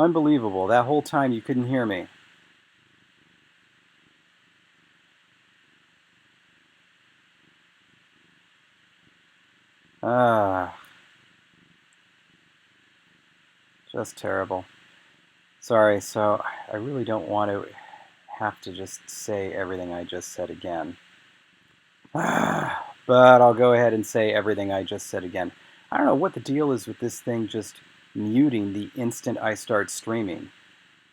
Unbelievable. That whole time you couldn't hear me. Ah, just terrible. Sorry, so I really don't want to have to just say everything I just said again. But I'll go ahead and say everything I just said again. I don't know what the deal is with this thing just muting the instant I start streaming.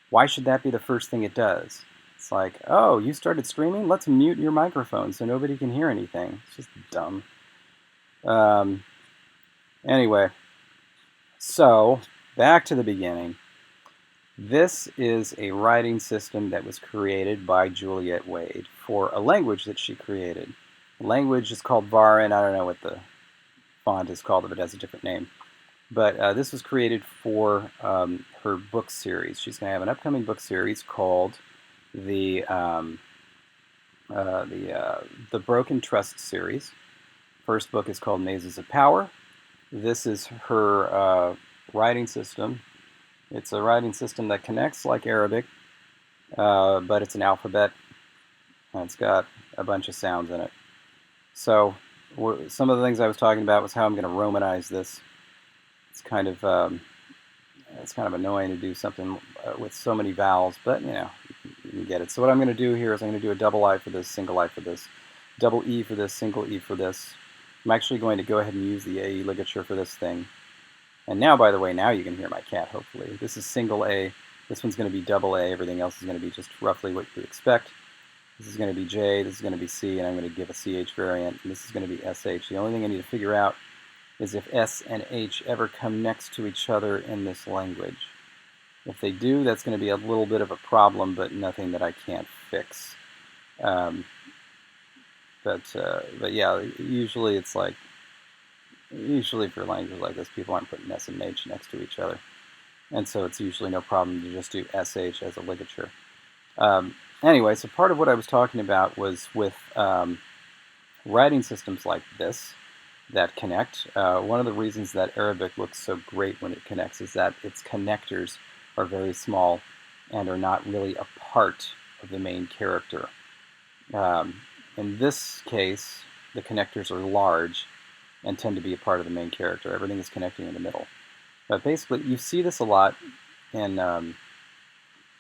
Why should that be the first thing it does? It's like, oh, you started streaming? Let's mute your microphone so nobody can hear anything. It's just dumb. Um, anyway, so back to the beginning. This is a writing system that was created by Juliette Wade for a language that she created. The language is called Varin. I don't know what the font is called, if it has a different name. But this was created for her book series. She's going to have an upcoming book series called the Broken Trust series. First book is called Mazes of Power. This is her writing system. It's a writing system that connects like Arabic, but it's an alphabet, and it's got a bunch of sounds in it. So some of the things I was talking about was how I'm going to Romanize this. It's kind of annoying to do something with so many vowels, but you know, you can get it. So what I'm going to do here is I'm going to do a double I for this, single I for this, double E for this, single E for this. I'm actually going to go ahead and use the AE ligature for this thing. And now, by the way, now you can hear my cat, hopefully. This is single A. This one's going to be double A. Everything else is going to be just roughly what you expect. This is going to be J. This is going to be C. And I'm going to give a CH variant. And this is going to be SH. The only thing I need to figure out is if S and H ever come next to each other in this language. If they do, that's going to be a little bit of a problem, but nothing that I can't fix. But yeah, usually it's like, usually for languages like this, people aren't putting S and H next to each other. And so it's usually no problem to just do SH as a ligature. Anyway, so part of what I was talking about was with writing systems like this that connect. One of the reasons that Arabic looks so great when it connects is that its connectors are very small and are not really a part of the main character. In this case, the connectors are large and tend to be a part of the main character. Everything is connecting in the middle. But basically, you see this a lot in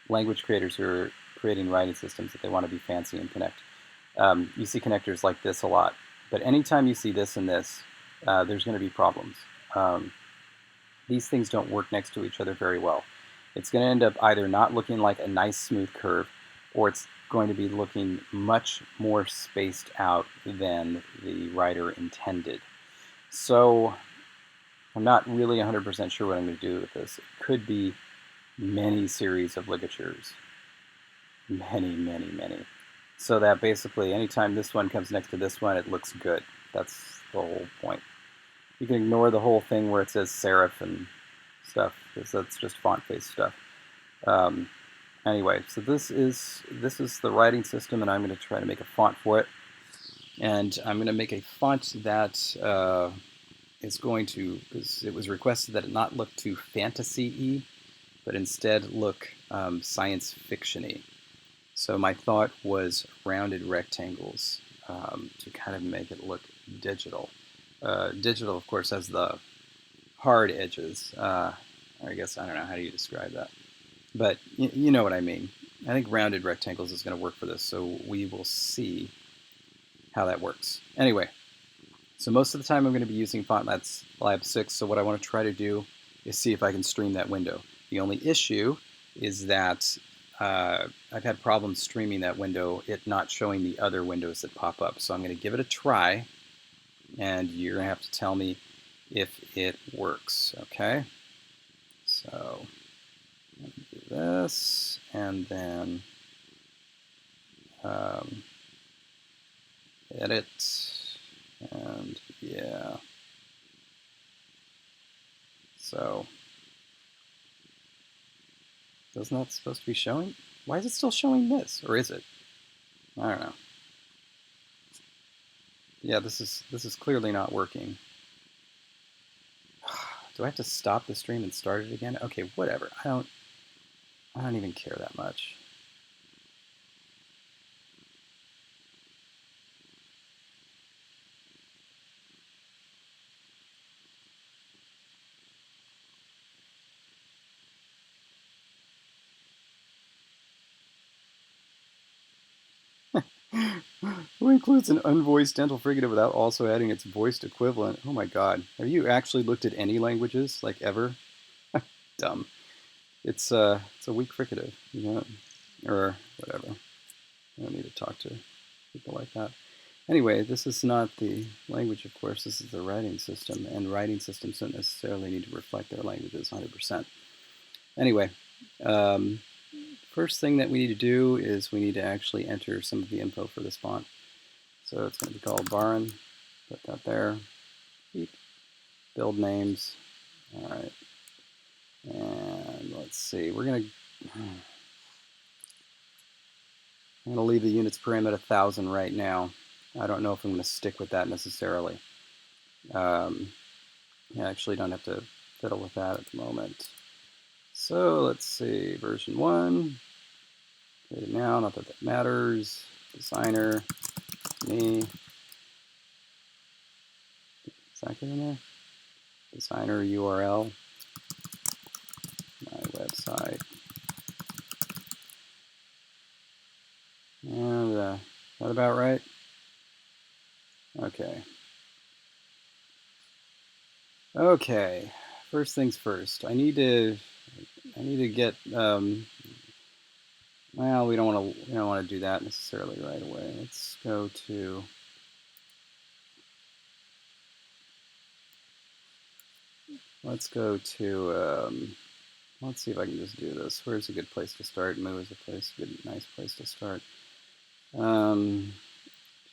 language creators who are creating writing systems that they want to be fancy and connect. You see connectors like this a lot. But anytime you see this and this, there's going to be problems. These things don't work next to each other very well. It's going to end up either not looking like a nice smooth curve, or it's going to be looking much more spaced out than the writer intended. So I'm not really 100% sure what I'm going to do with this. It could be many series of ligatures. Many, many, many. So that basically anytime this one comes next to this one, it looks good. That's the whole point. You can ignore the whole thing where it says serif and stuff, because that's just font-based stuff. Anyway, so this is the writing system, and I'm going to try to make a font for it. And I'm going to make a font that is going to, because it was requested that it not look too fantasy-y, but instead look science fiction-y. So my thought was rounded rectangles to kind of make it look digital. Digital, of course, has the hard edges. I guess, I don't know, how do you describe that? But you know what I mean. I think rounded rectangles is going to work for this, so we will see how that works. Anyway, so most of the time I'm going to be using FontLab 6, so what I want to try to do is see if I can stream that window. The only issue is that I've had problems streaming that window, it not showing the other windows that pop up. So I'm going to give it a try, and you're going to have to tell me if it works, okay? So I'm going to do this, and then edit, and yeah. So, isn't that supposed to be showing? Why is it still showing this? Or is it? I don't know. Yeah, this is clearly not working. Do I have to stop the stream and start it again? Okay, whatever. I don't even care that much. Who includes an unvoiced dental fricative without also adding its voiced equivalent? Oh my god. Have you actually looked at any languages, like ever? Dumb. It's a weak fricative, you know, or whatever. I don't need to talk to people like that. Anyway, this is not the language, of course. This is the writing system, and writing systems don't necessarily need to reflect their languages 100%. Anyway, first thing that we need to do is we need to actually enter some of the info for this font. So it's going to be called Varin. Put that there. Build names. All right. And let's see. I'm going to leave the units per im at 1,000 right now. I don't know if I'm going to stick with that necessarily. I actually don't have to fiddle with that at the moment. So let's see. Version 1. Create it now. Not that that matters. Designer. Me. Is that good in there? Designer URL. My website. And is that about right? Okay. Okay. First things first. I need to get. Well, we don't want to do that necessarily right away. Let's go to. Let's go to. Let's see if I can just do this. Where's a good place to start? Moo is a nice place to start.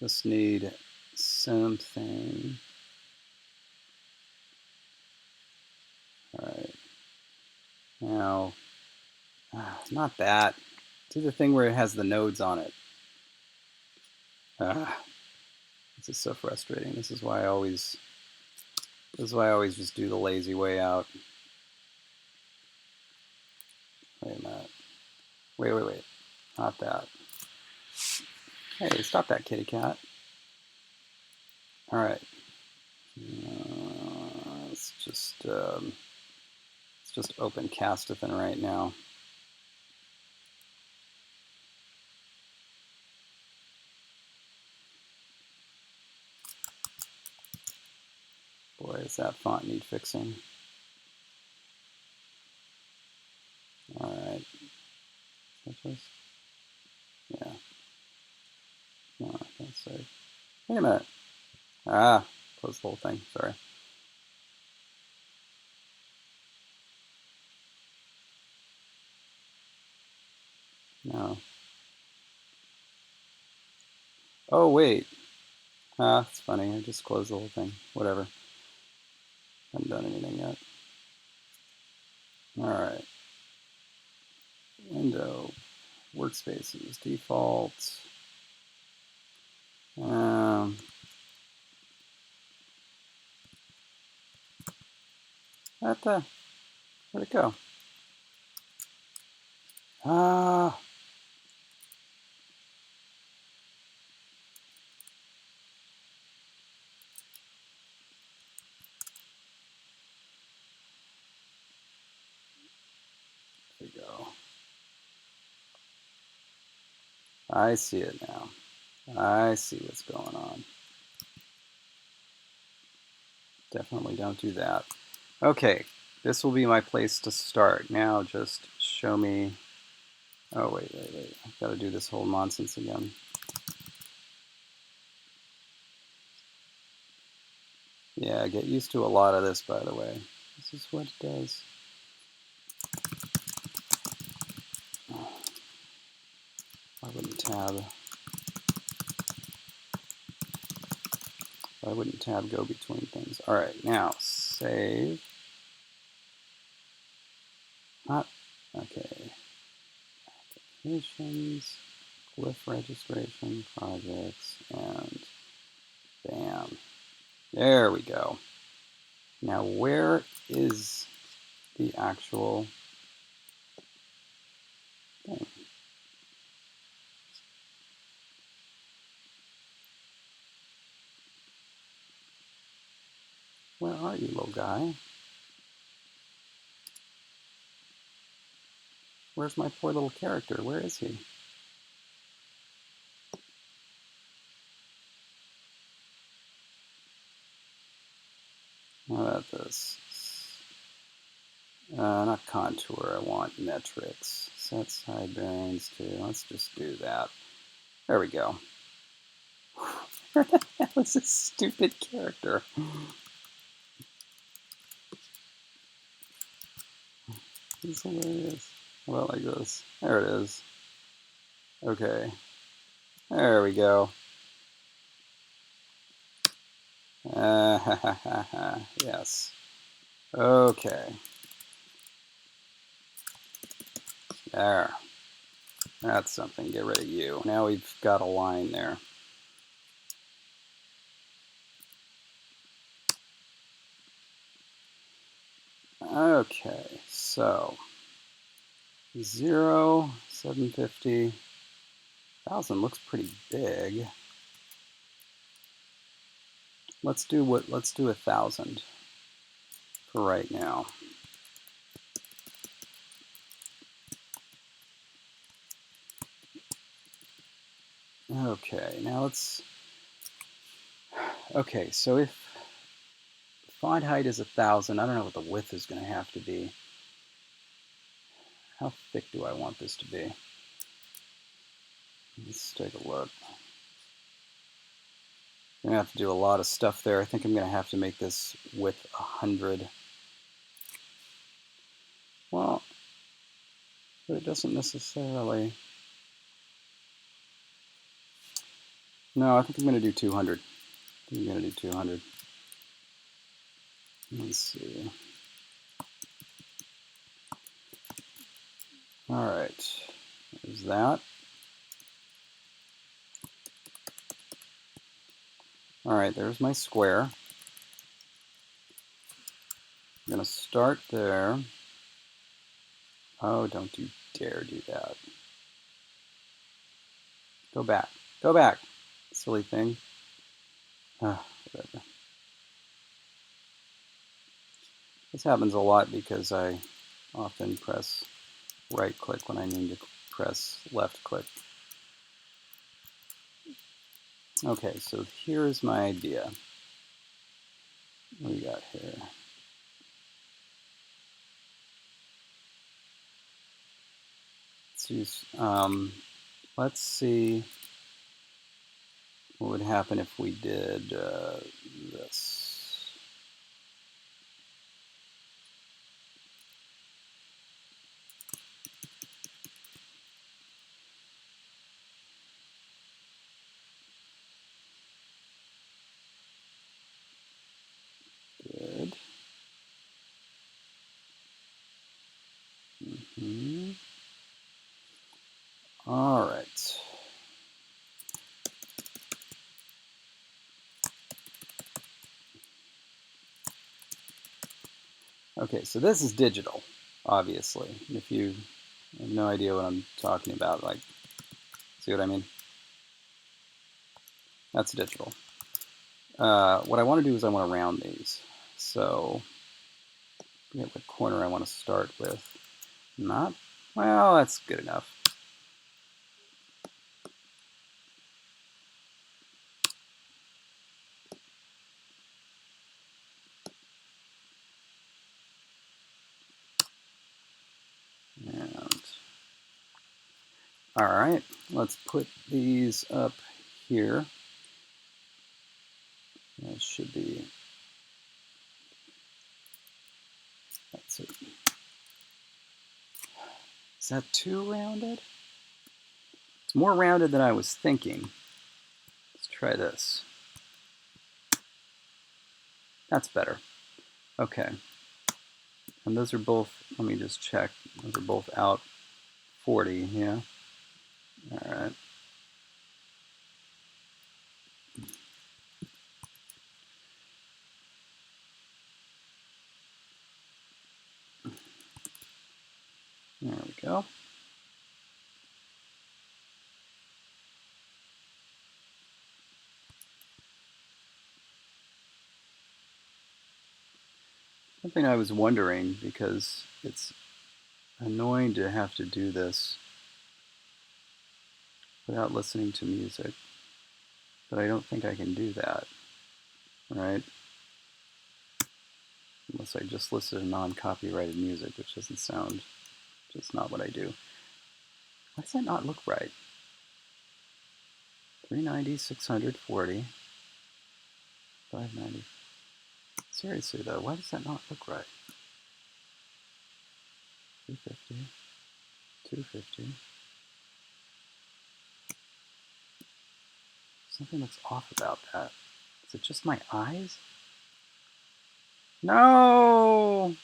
Just need something. All right. Now, not that. Do the thing where it has the nodes on it. This is so frustrating. This is why I always just do the lazy way out. Wait a minute. Wait. Not that. Hey, stop that, kitty cat. All right. Let's just open Castithan right now. Boy, does that font need fixing. All right. Yeah. No, that's safe. Wait a minute. Close the whole thing. Sorry. No. Oh, wait. It's funny. I just closed the whole thing. Whatever. Haven't done anything yet. All right. Window. Workspaces. Default. Where'd it go? There we go. I see it now. I see what's going on. Definitely don't do that. Okay, this will be my place to start. Now just show me. Oh, wait. I've got to do this whole nonsense again. Yeah, get used to a lot of this, by the way. This is what it does. I wouldn't tab go between things. All right, now save. Okay. Applications, Glyph registration, projects, and bam. There we go. Now where is the actual Where are you, little guy? Where's my poor little character? Where is he? How about this? Not contour, I want metrics. Set side bearings too. Let's just do that. There we go. Where the hell is this stupid character? This is hilarious. Well, like this. There it is. Okay. There we go. Yes. Okay. There. That's something. Get rid of you. Now we've got a line there. Okay, so 0, 750, 1,000 looks pretty big. Let's do 1,000 for right now. Okay, now let's. Okay, so if font height is 1,000, I don't know what the width is going to have to be. How thick do I want this to be? Let's take a look. I'm going to have to do a lot of stuff there. I think I'm going to have to make this width 100. Well, but it doesn't necessarily. No, I think I'm going to do 200. I'm going to do 200. Let's see. All right, there's that. All right, there's my square. I'm going to start there. Oh, don't you dare do that. Go back. Go back, silly thing. Whatever. This happens a lot because I often press right click when I need to press left click. Okay, so here's my idea. What do we got here? Let's use, let's see what would happen if we did this. Good. All right. Okay, so this is digital, obviously. If you have no idea what I'm talking about, like, see what I mean? That's digital. What I want to do is I want to round these. So, forget what corner I want to start with. Not, well, that's good enough. And, all right, let's put these up here. That should be, that's it. Is that too rounded? It's more rounded than I was thinking. Let's try this. That's better. Okay. And those are both, let me just check. Those are both out 40, yeah? All right. There we go. Something I was wondering, because it's annoying to have to do this without listening to music, but I don't think I can do that, right? Unless I just listen to non-copyrighted music, which doesn't sound, just not what I do. Why does that not look right? 390, 640, 590. Seriously though, why does that not look right? 250, 250. Something looks off about that. Is it just my eyes? No!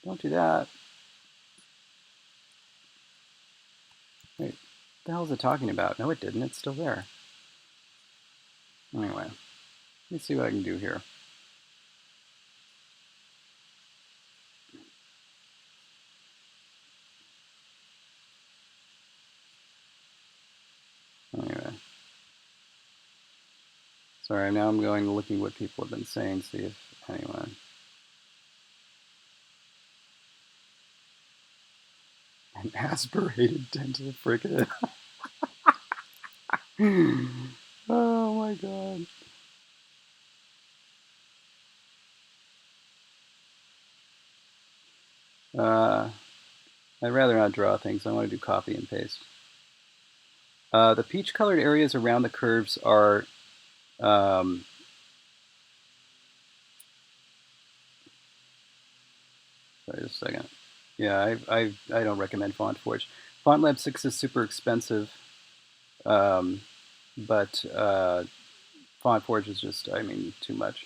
Don't do that. Wait, what the hell is it talking about? No, it didn't. It's still there. Anyway, let me see what I can do here. Anyway. Sorry, now I'm going to looking what people have been saying, see if anyone. An aspirated dental frickin'. Oh my god. I'd rather not draw things. I want to do copy and paste. The peach colored areas around the curves are sorry, just a second. Yeah, I don't recommend FontForge. FontLab 6 is super expensive, but FontForge is just, I mean, too much.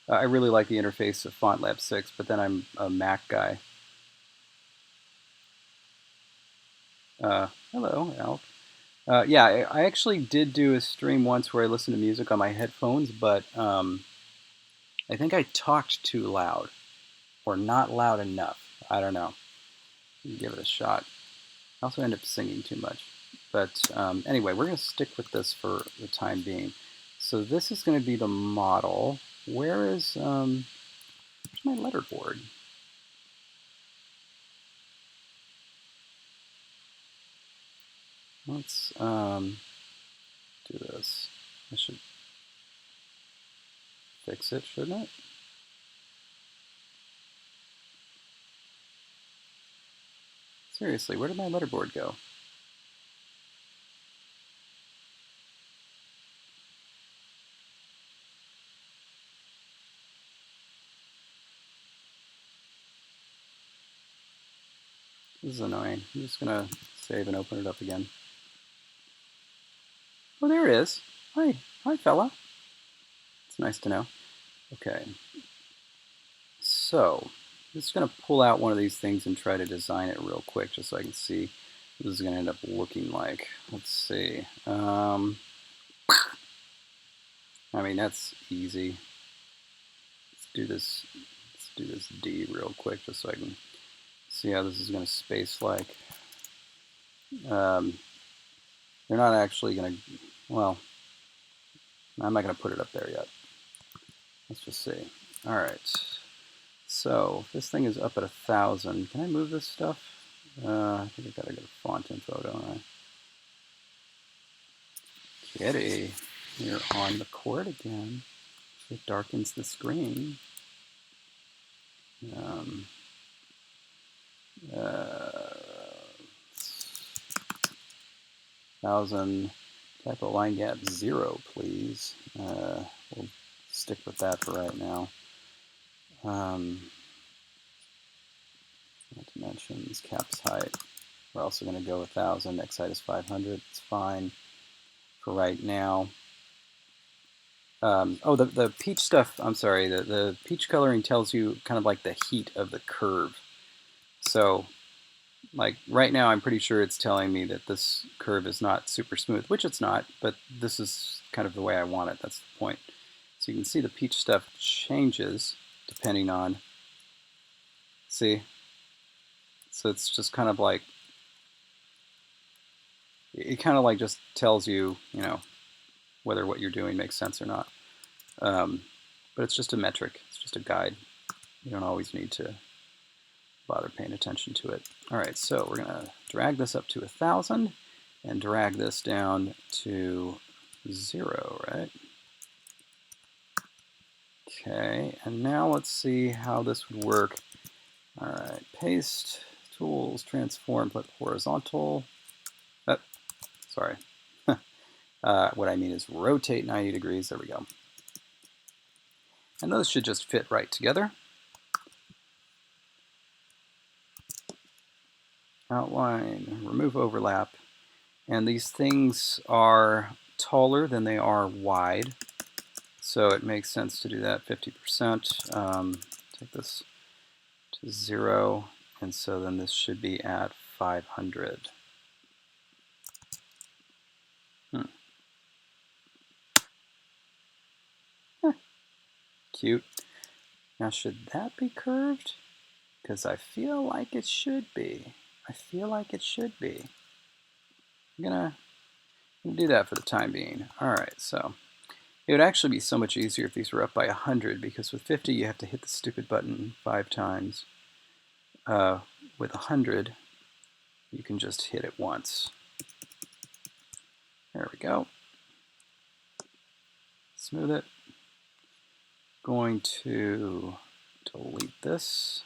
I really like the interface of FontLab 6, but then I'm a Mac guy. Hello, Alf. Yeah, I actually did do a stream once where I listened to music on my headphones, but I think I talked too loud or not loud enough. I don't know. Give it a shot. I also end up singing too much. But anyway, we're going to stick with this for the time being. So this is going to be the model. Where is where's my letterboard? Let's do this. I should fix it, shouldn't it? Seriously, where did my letterboard go? This is annoying. I'm just going to save and open it up again. Oh, there it is. Hi. Hi, fella. It's nice to know. Okay. So, I'm just going to pull out one of these things and try to design it real quick just so I can see what this is going to end up looking like. Let's see. I mean, that's easy. Let's do this. Let's do this D real quick just so I can see how this is going to space like. They're not actually going to, well, I'm not going to put it up there yet. Let's just see. All right. So this thing is up at 1,000. Can I move this stuff? I think I gotta go to font info, don't I? Kitty, you're on the court again. It darkens the screen. 1,000 typo line gap 0, please. We'll stick with that for right now. Dimensions, caps height. We're also going to go 1,000. X height is 500. It's fine for right now. Oh, the peach stuff, I'm sorry, the peach coloring tells you kind of like the heat of the curve. So, like right now, I'm pretty sure it's telling me that this curve is not super smooth, which it's not, but this is kind of the way I want it. That's the point. So you can see the peach stuff changes depending on, see? So it's just kind of like, it kind of like just tells you, you know, whether what you're doing makes sense or not. But it's just a metric. It's just a guide. You don't always need to bother paying attention to it. All right, so we're going to drag this up to 1,000 and drag this down to 0, right? Okay, and now let's see how this would work. All right, paste, tools, transform, flip horizontal. Sorry. What I mean is rotate 90 degrees. There we go. And those should just fit right together. Outline, remove overlap. And these things are taller than they are wide. So it makes sense to do that 50%. Take this to 0. And so then this should be at 500. Cute. Now should that be curved? Because I feel like it should be. I feel like it should be. I'm gonna do that for the time being. All right, so it would actually be so much easier if these were up by 100, because with 50 you have to hit the stupid button 5 times. With 100, you can just hit it once. There we go. Smooth it. Going to delete this.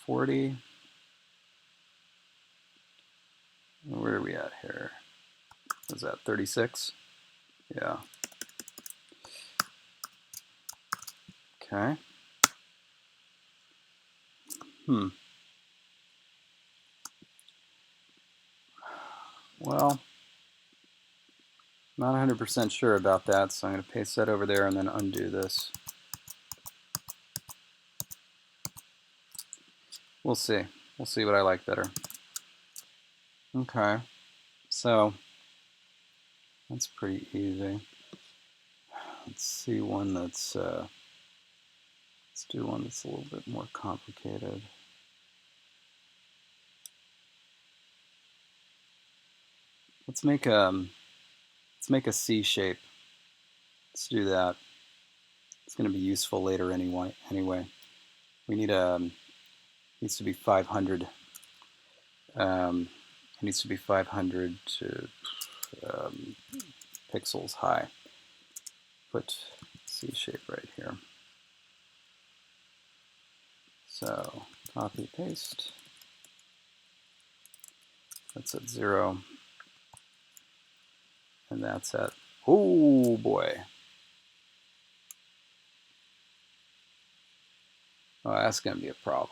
Where are we at here? Was that 36? Yeah. Okay. Well, not 100% sure about that, so I'm going to paste that over there and then undo this. We'll see. We'll see what I like better. Okay, so that's pretty easy. Let's see one that's, let's do one that's a little bit more complicated. Let's make a C shape. Let's do that. It's going to be useful later anyway. We need needs to be 500. It needs to be 500 to pixels high. Put C shape right here. So copy, paste. That's at 0. And that's at, oh boy. Oh, that's going to be a problem.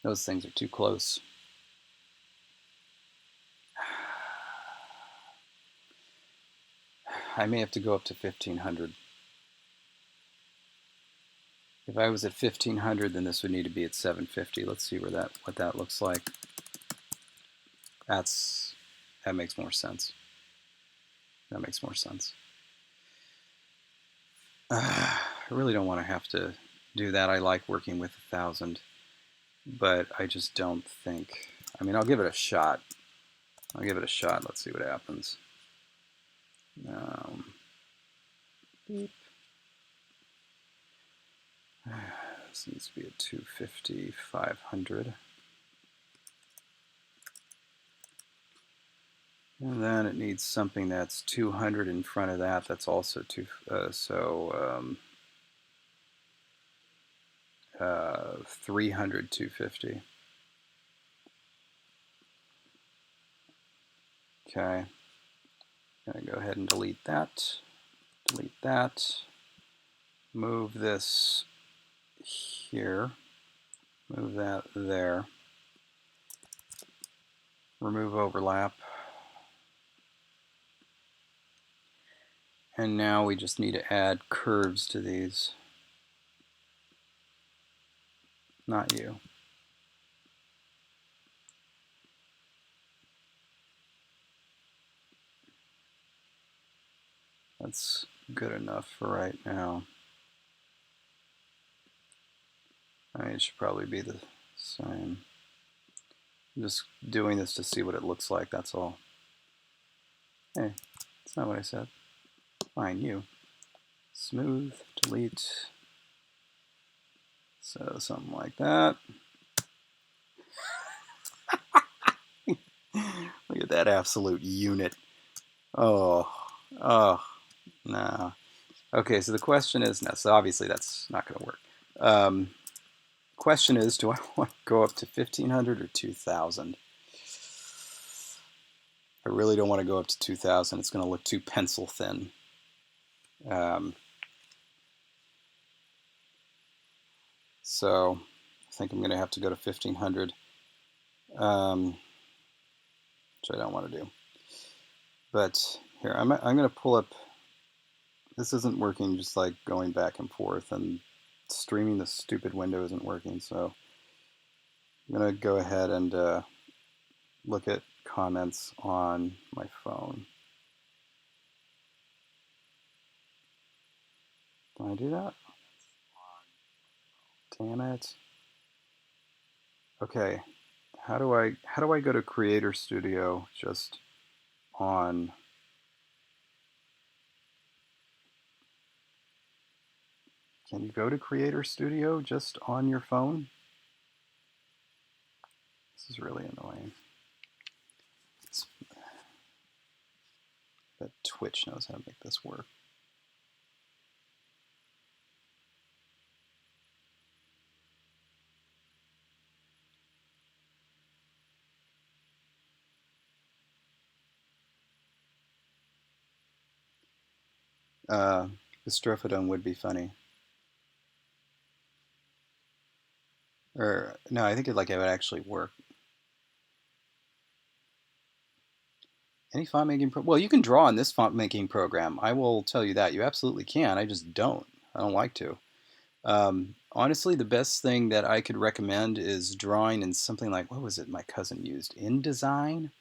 Those things are too close. I may have to go up to 1500. If I was at 1500, then this would need to be at 750. Let's see what that looks like. That makes more sense. That makes more sense. I really don't want to have to do that. I like working with 1,000, but I just don't think. I mean, I'll give it a shot. Let's see what happens. Beep. This needs to be a 250, 500. And then it needs something that's 200 in front of that. That's also 300, 250. Okay. I'm going to go ahead and delete that. Delete that. Move this here. Move that there. Remove overlap. And now we just need to add curves to these. Not you. That's good enough for right now. I mean, it should probably be the same. I'm just doing this to see what it looks like, that's all. Hey, that's not what I said. Fine, you. Smooth, delete. So something like that. Look at that absolute unit. Oh, oh, no. Okay, so the question is, no, so obviously that's not going to work. Question is, do I want to go up to 1500 or 2000? I really don't want to go up to 2000. It's going to look too pencil thin. So I think I'm going to have to go to 1500, which I don't want to do. But here, I'm going to pull up. This isn't working, just like going back and forth, and streaming the stupid window isn't working. So I'm going to go ahead and look at comments on my phone. Can I do that? Damn it. Okay. How do I go to Creator Studio just on? Can you go to Creator Studio just on your phone? This is really annoying. But Twitch knows how to make this work. The Strophodone would be funny. Or no, I think it would actually work. Any font making well, you can draw in this font making program. I will tell you that. You absolutely can. I just don't. I don't like to. Honestly, the best thing that I could recommend is drawing in something like, what was it my cousin used? InDesign?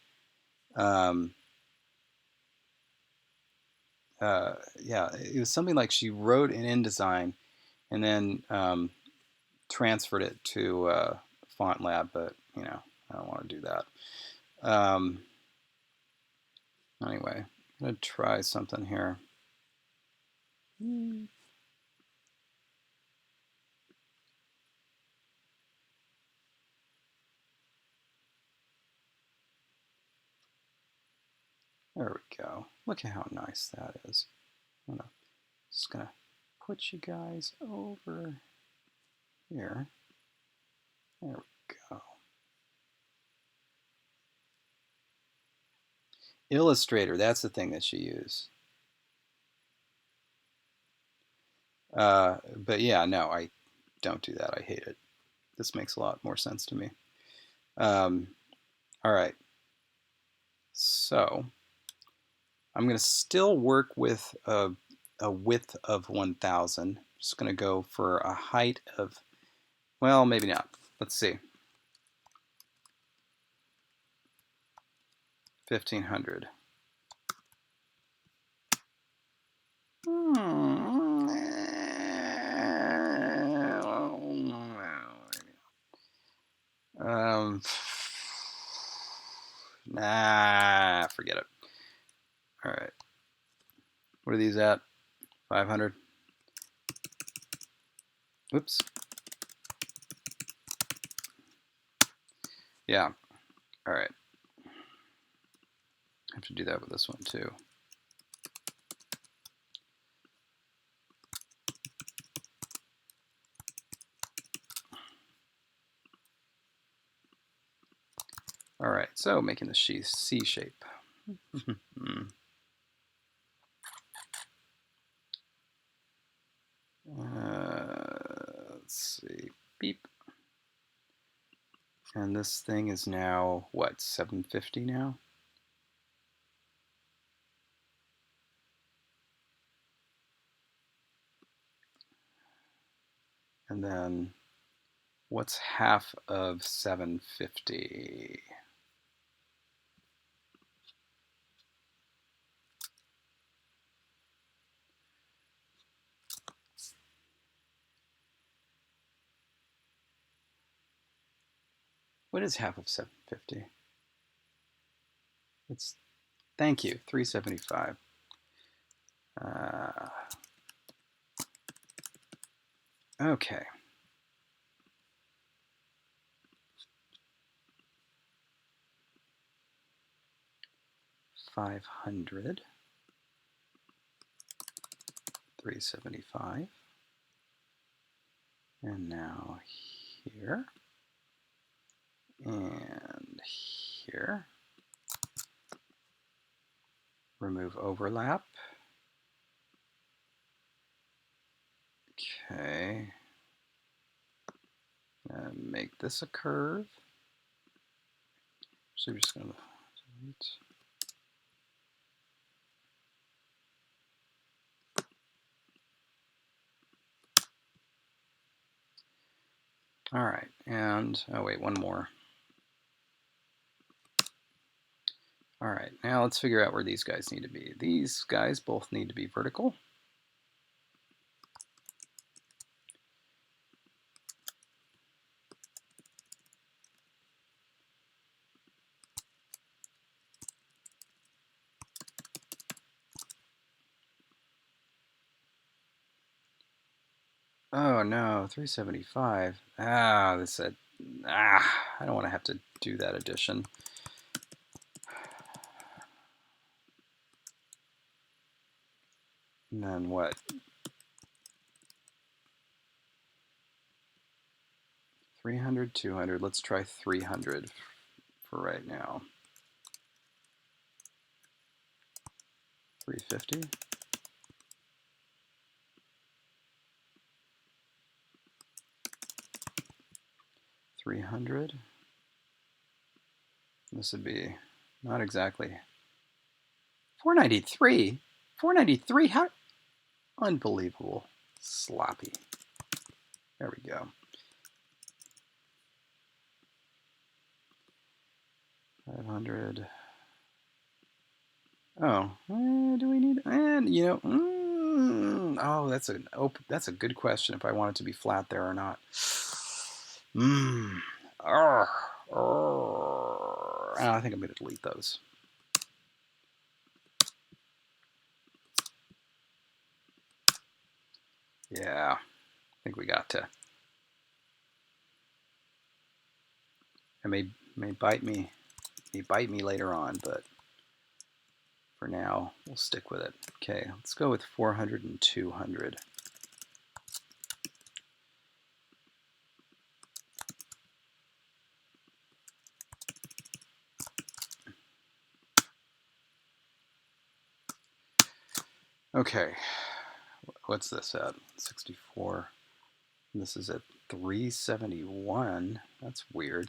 Yeah, it was something like she wrote in InDesign and then transferred it to Font Lab, but I don't want to do that. Anyway, I'm gonna try something here. There we go. Look at how nice that is. I'm just gonna put you guys over here. There we go. Illustrator, that's the thing that she used. But yeah, no, I don't do that. I hate it. This makes a lot more sense to me. All right. So I'm going to still work with a width of 1000. Just going to go for a height of, well, maybe not. Let's see. 1500. Nah, forget it. All right. What are these at? 500. Oops. Yeah. All right. I have to do that with this one too. All right, so making the C shape. Let's see, beep. And this thing is now, what, 750 now? And then what's half of 750? What is half of 750? It's Thank you, 375. Okay. $500, 375, and now here, and here. Remove overlap. Okay. Make this a curve. So we're just going to delete. All right, and oh wait, one more. All right, now let's figure out where these guys need to be. These guys both need to be vertical. Oh no, 375. I don't want to have to do that addition. And then what? 300, 200. Let's try 300 for right now. 350. $300. This would be not exactly 493. 493. How unbelievable. Sloppy. There we go. 500. Oh, do we need? And you know, oh, that's a good question. If I want it to be flat there or not. I think I'm going to delete those. Yeah, I think we got to. It may bite me. May bite me later on, but for now, we'll stick with it. Okay, let's go with 400 and 200. Okay, what's this at? 64. This is at 371. That's weird.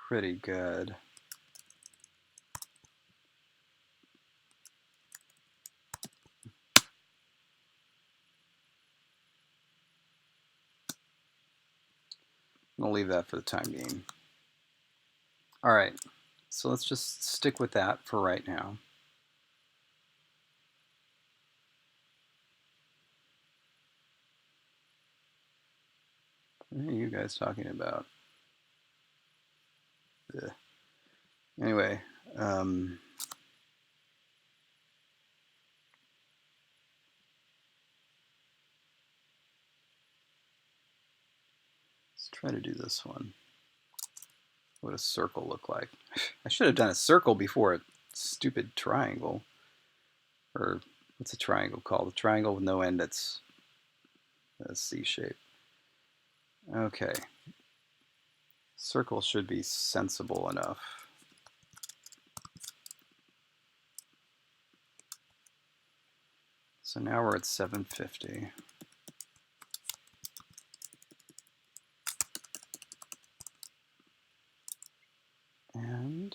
Pretty good. I'm gonna leave that for the time being. All right, so let's just stick with that for right now. What are you guys talking about? Ugh. Anyway, let's try to do this one. What does a circle look like? I should have done a circle before a stupid triangle. Or what's a triangle called? A triangle with no end that's a C shape. Okay. Circle should be sensible enough. So now we're at 750. And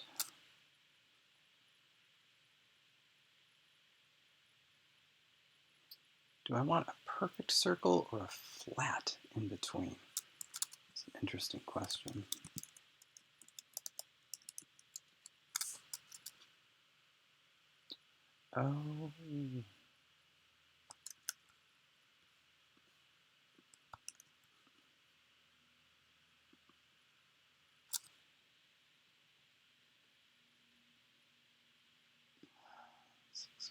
do I want a perfect circle or a flat in between? It's an interesting question. Oh.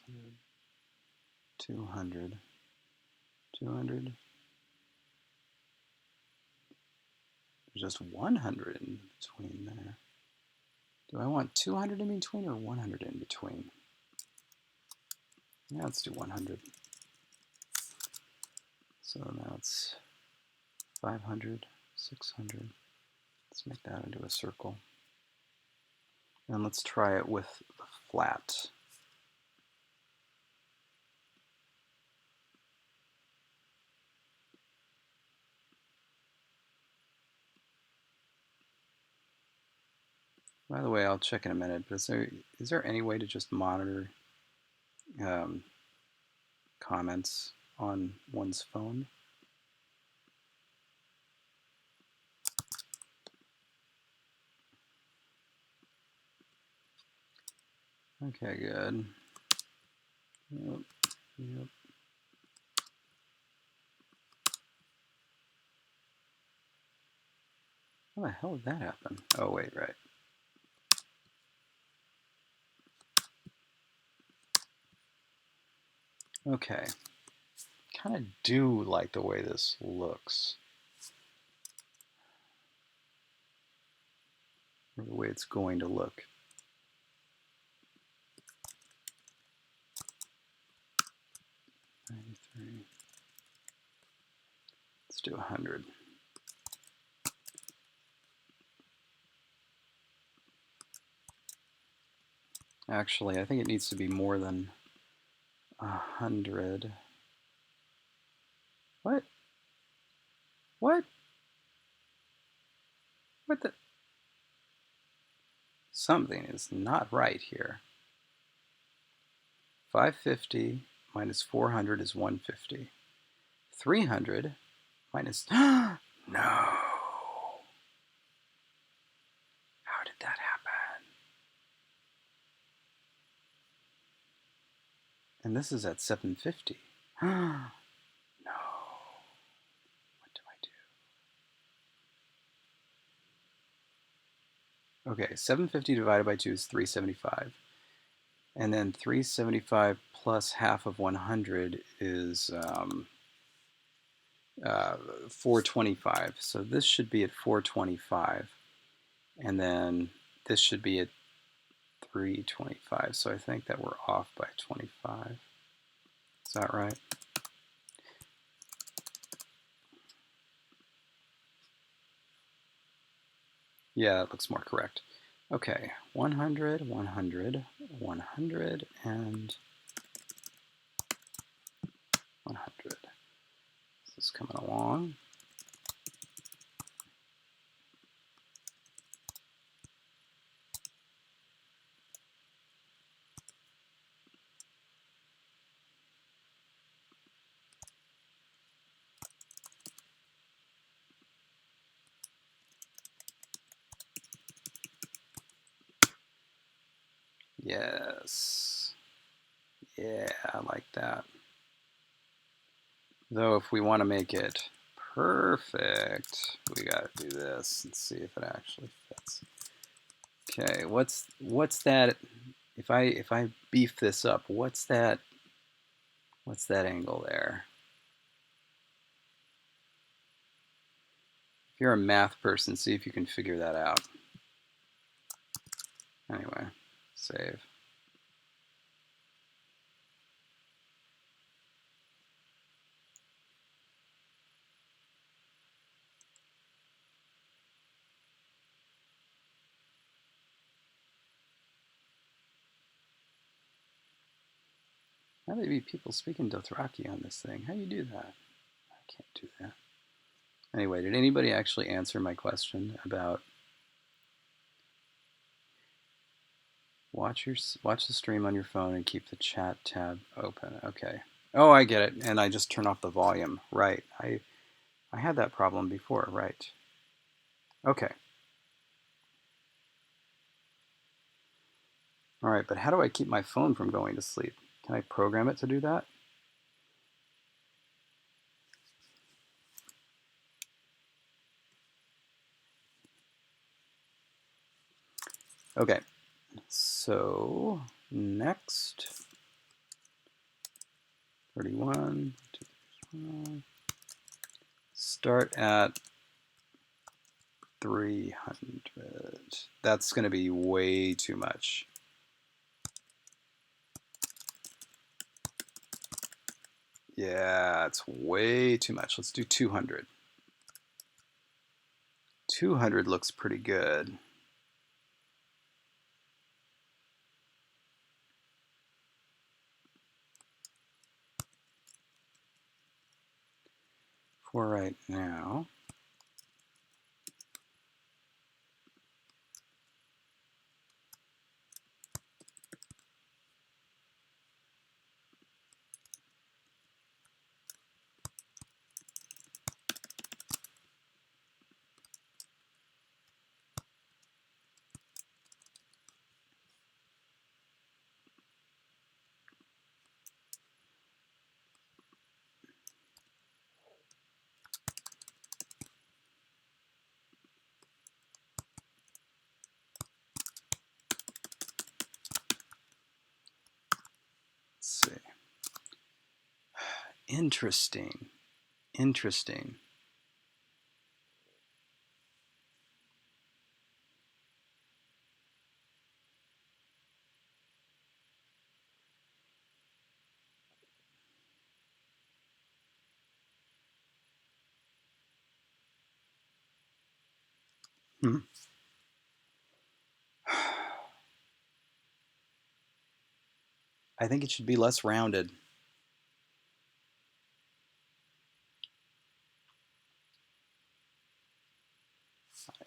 $600, 200, 200. There's just 100 in between there. Do I want 200 in between or 100 in between? Yeah, let's do 100. So now it's 500, 600. Let's make that into a circle. And let's try it with the flat. By the way, I'll check in a minute, but is there any way to just monitor comments on one's phone? Okay, good. Yep, yep. How the hell did that happen? Oh, wait, right. Okay. Kind of do like the way this looks. Or the way it's going to look. Let's do 100. Actually, I think it needs to be more than 100. What? What? What the? Something is not right here. 550 minus 400 is 150. 300 minus... No! How did that happen? And this is at 750. No. What do I do? Okay, 750 divided by 2 is 375. And then 375 plus half of 100 is 425. So this should be at 425. And then this should be at 325. So I think that we're off by 25. Is that right? Yeah, that looks more correct. Okay, 100, 100, 100, and 100. This is coming along. Yes. Yeah, I like that. Though if we want to make it perfect, we got to do this and see if it actually fits. Okay, what's that? If I beef this up, what's that angle there? If you're a math person, see if you can figure that out. Anyway, save. How may be people speaking Dothraki on this thing? How do you do that? I can't do that. Anyway, did anybody actually answer my question about watch the stream on your phone and keep the chat tab open? Okay. Oh, I get it. And I just turn off the volume. Right. I had that problem before. Right. Okay. All right, but how do I keep my phone from going to sleep? Can I program it to do that? Okay, so next, 31, start at 300. That's going to be way too much. Yeah, it's way too much. Let's do 200. 200 looks pretty good. For right now. Let's see. Interesting. Interesting. Hmm. I think it should be less rounded.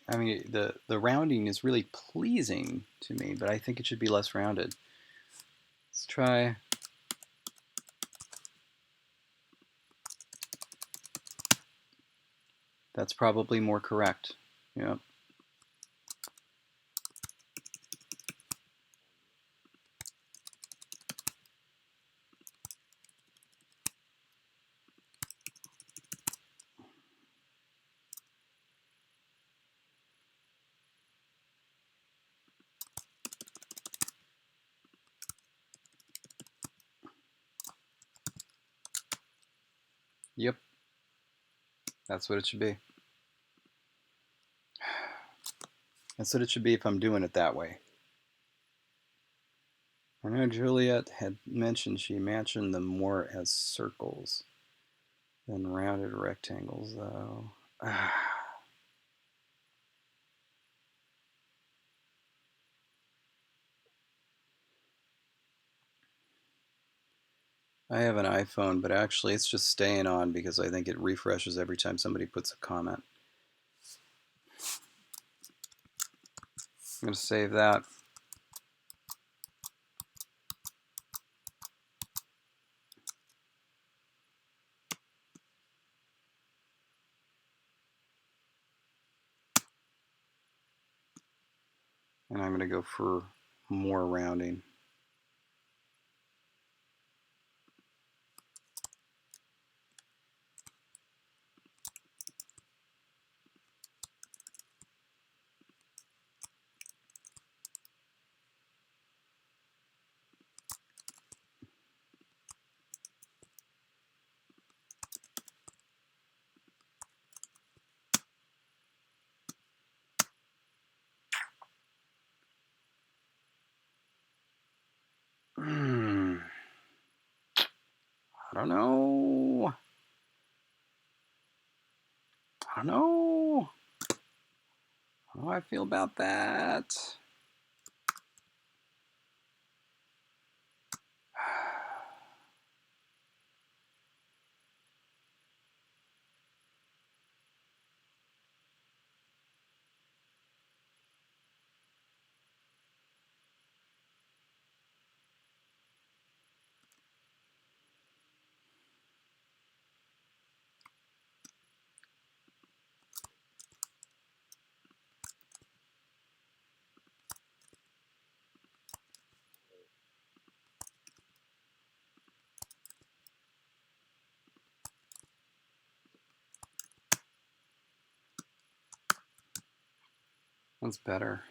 I mean, the rounding is really pleasing to me, but I think it should be less rounded. Let's try. That's probably more correct. Yep. Yep. That's what it should be. That's what it should be if I'm doing it that way. I know Juliette had mentioned she imagined them more as circles than rounded rectangles, though. I have an iPhone, but actually it's just staying on because I think it refreshes every time somebody puts a comment. I'm going to save that. And I'm going to go for more rounding. I don't know. I don't know. How do I feel about that? That's better.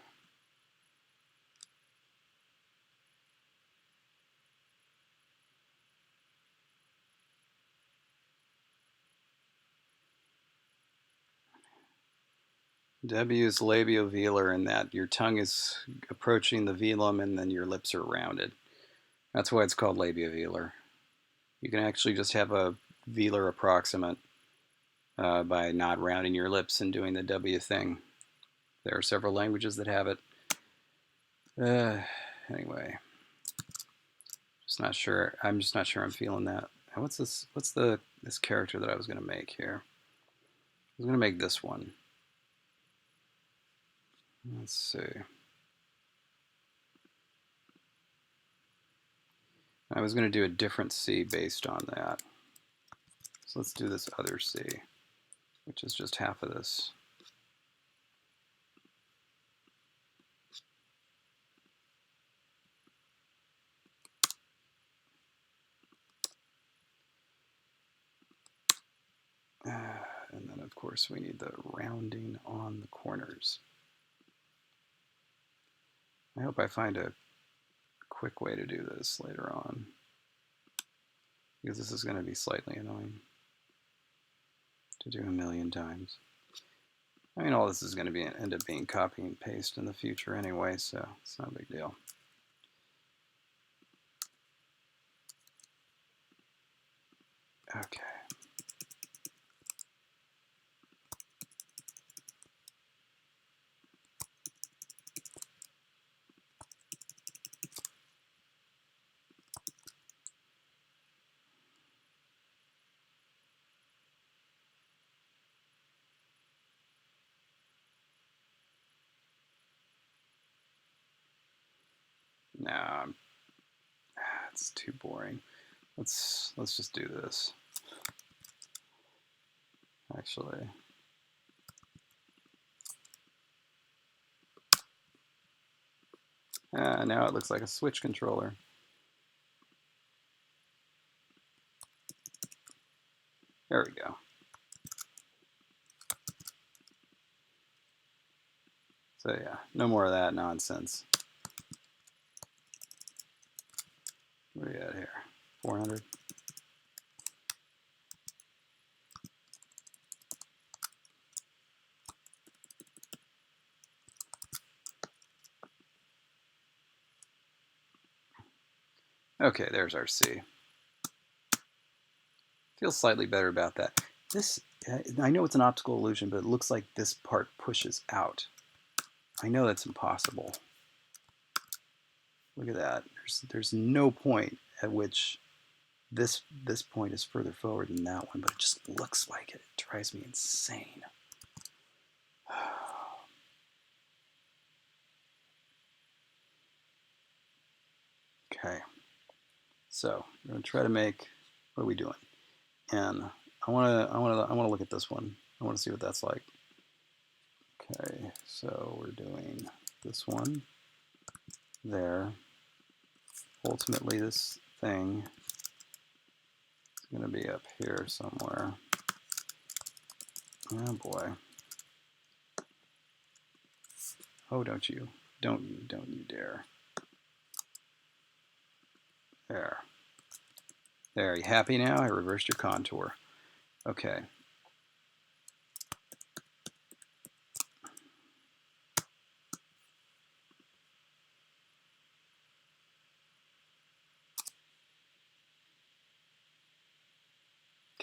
W is labiovelar in that your tongue is approaching the velum and then your lips are rounded. That's why it's called labiovelar. You can actually just have a velar approximant by not rounding your lips and doing the W thing. There are several languages that have it. Anyway, just not sure. I'm just not sure I'm feeling that. What's this? What's this character that I was going to make here? I was going to make this one. Let's see. I was going to do a different C based on that. So let's do this other C, which is just half of this. And then, of course, we need the rounding on the corners. I hope I find a quick way to do this later on, because this is going to be slightly annoying to do a million times. I mean, all this is going to end up being copy and paste in the future anyway, so it's not a big deal. Okay. Nah, it's too boring. Let's just do this. Actually, now it looks like a switch controller. There we go. So yeah, no more of that nonsense. What are we at here? 400. Okay, there's our C. Feels slightly better about that. This, I know it's an optical illusion, but it looks like this part pushes out. I know that's impossible. Look at that. There's no point at which this point is further forward than that one, but it just looks like it. It drives me insane. Okay, so we're gonna try to make. What are we doing? And I wanna look at this one. I want to see what that's like. Okay, so we're doing this one there. Ultimately, this thing is going to be up here somewhere. Oh boy. Oh, don't you dare. There. There, are you happy now? I reversed your contour. Okay.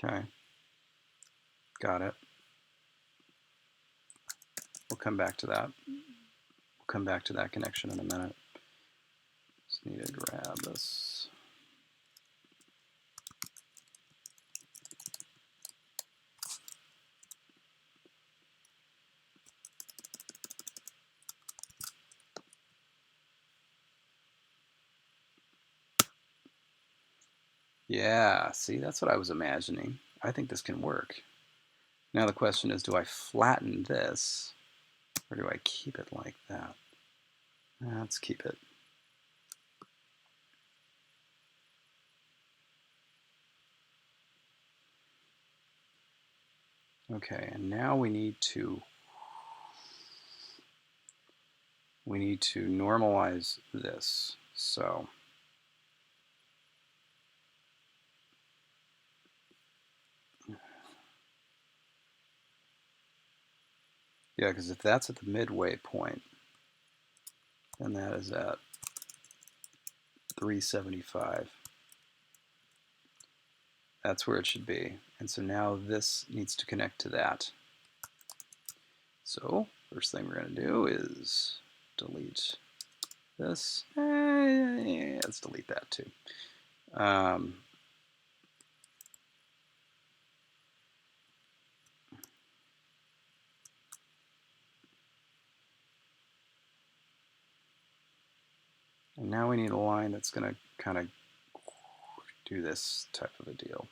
Okay. Got it. We'll come back to that. We'll come back to that connection in a minute. Just need to grab this. Yeah, see, that's what I was imagining. I think this can work. Now the question is, do I flatten this, or do I keep it like that? Let's keep it. Okay, and now we need to we need to normalize this. So yeah, because if that's at the midway point, then that is at 375. That's where it should be. And so now this needs to connect to that. So first thing we're going to do is delete this. Let's delete that too. And now we need a line that's going to kind of do this type of a deal.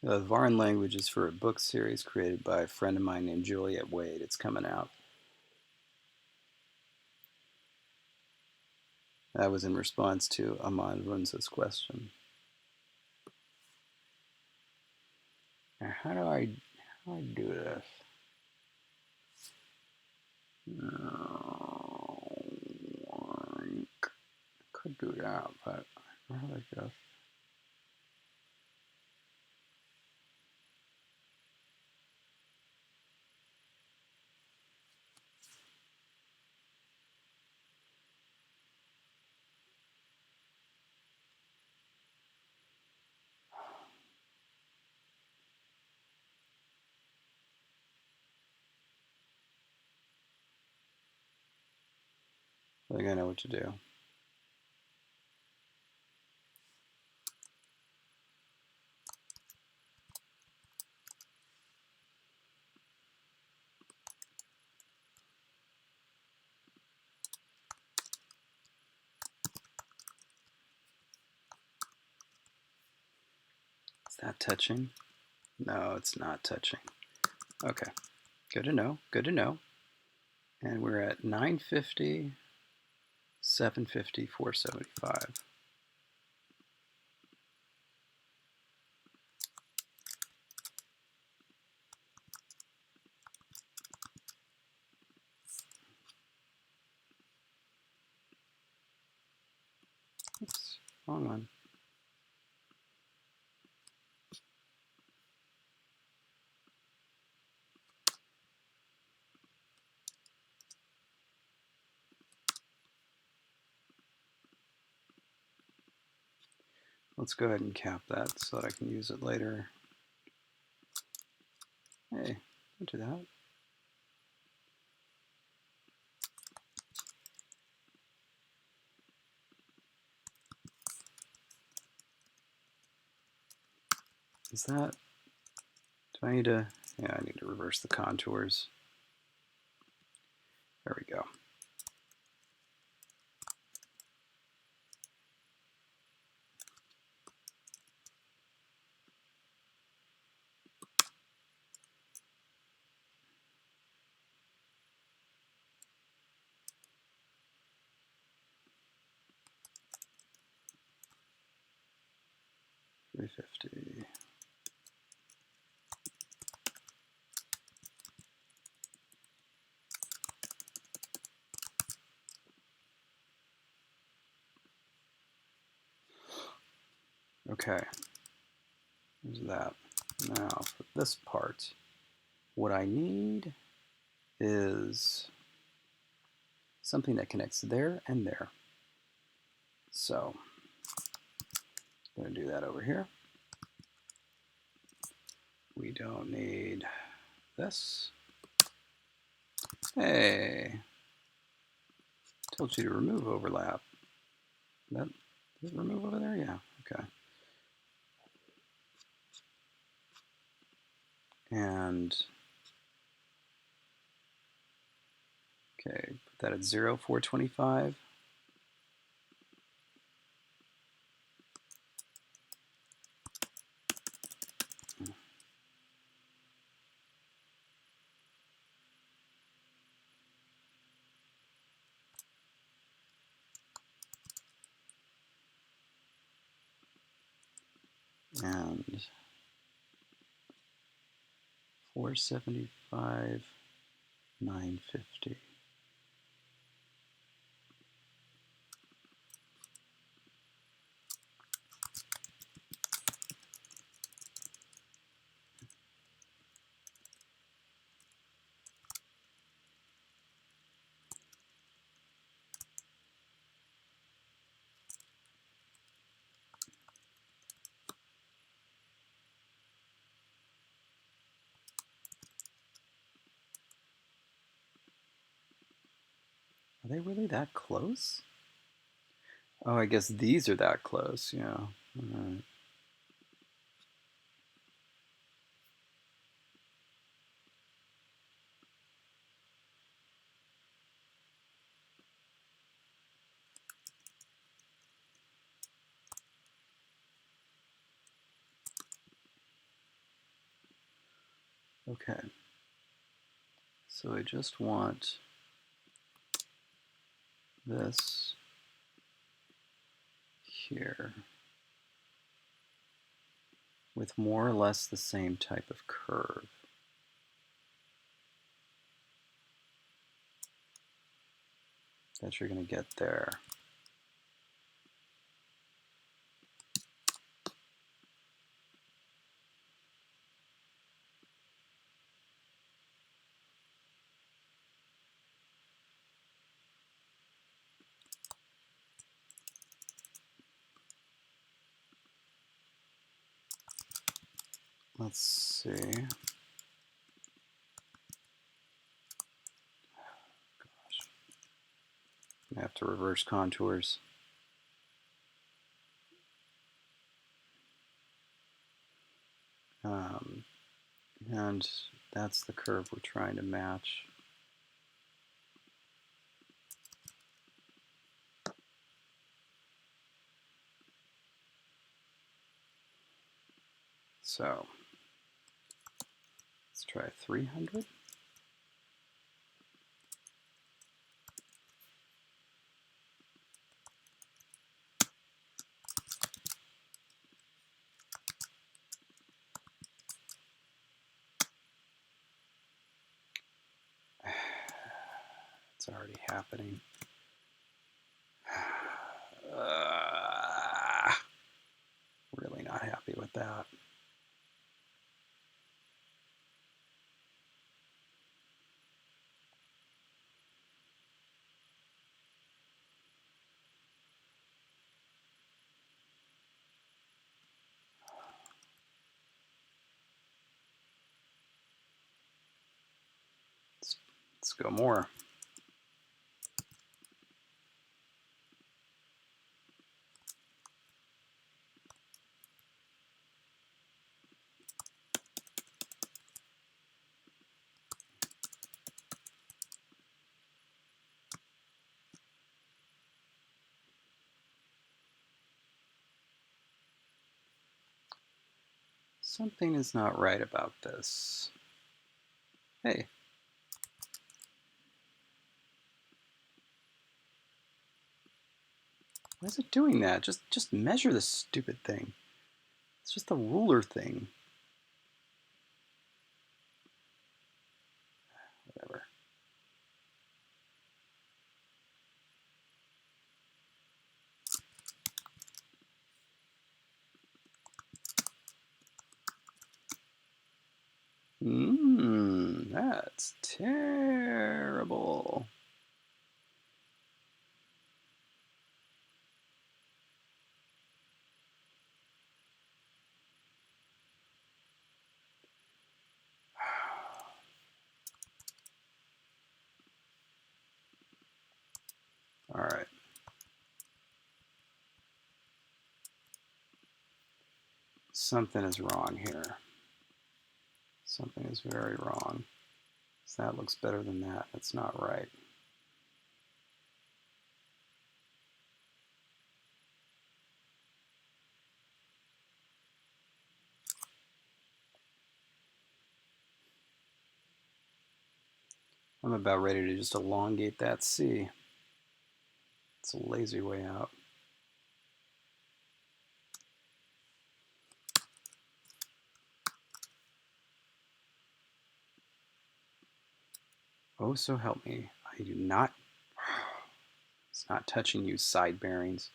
The Varin language is for a book series created by a friend of mine named Juliette Wade. It's coming out. That was in response to Aman Runza's question. Now, how do I do this? Could do that, but I'd rather just. I think I know what to do. Is that touching? No, it's not touching. Okay, good to know, good to know. And we're at 950, 750, 475. Oops, wrong one. Let's go ahead and cap that so that I can use it later. Hey, don't do that. Is that, do I need to, yeah, I need to reverse the contours. There we go. $350. Okay, there's that. Now for this part, what I need is something that connects there and there. So I'm going to do that over here. We don't need this. Hey, told you to remove overlap. That, does it remove over there? Yeah, okay. And okay, put that at 0, 425. and 475, 950. Are they really that close? Oh, I guess these are that close, yeah. All right. Okay. So I just want this here with more or less the same type of curve. That you're going to get there. Let's see. I have to reverse contours. And that's the curve we're trying to match. So let's try 300. It's already happening. Really not happy with that. Let's go more. Something is not right about this. Hey. Why is it doing that? Just measure this stupid thing. It's just a ruler thing. Whatever. That's terrible. All right. Something is wrong here. Something is very wrong. So that looks better than that. That's not right. I'm about ready to just elongate that C. It's a lazy way out. Oh, so help me. I do not. It's not touching you, side bearings.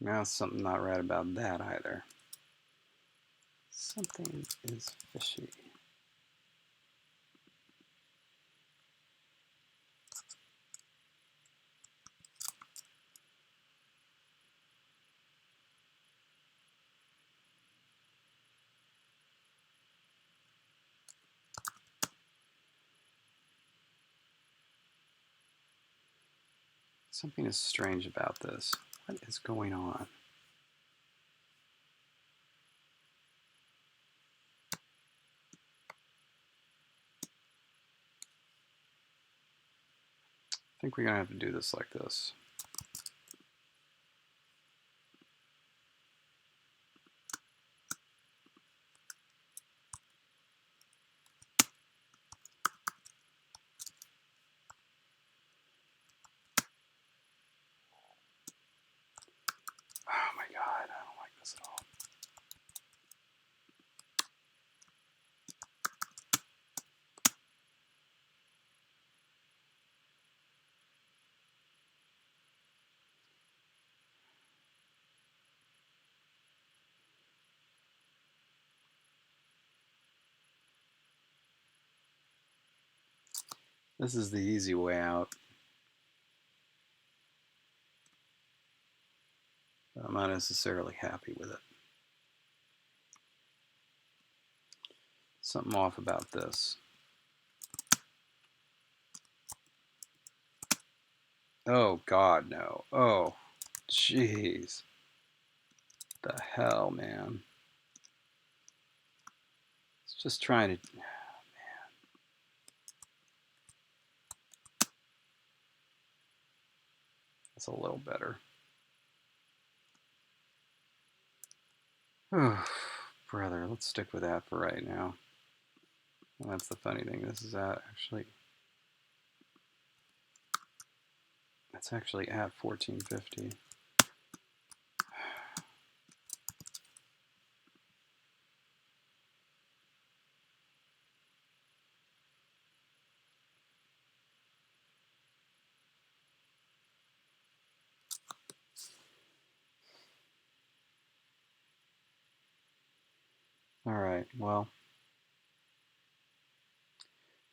Now something not right about that either. Something is fishy. Something is strange about this. What is going on? I think we're going to have to do this like this. Oh my God, I don't like this at all. This is the easy way out. But I'm not necessarily happy with it. Something off about this. Oh God, no. Oh, jeez. The hell, man. It's just trying to... That's a little better. Oh, brother, let's stick with that for right now. Well, that's the funny thing. This is actually... That's actually at 1450. All right, well,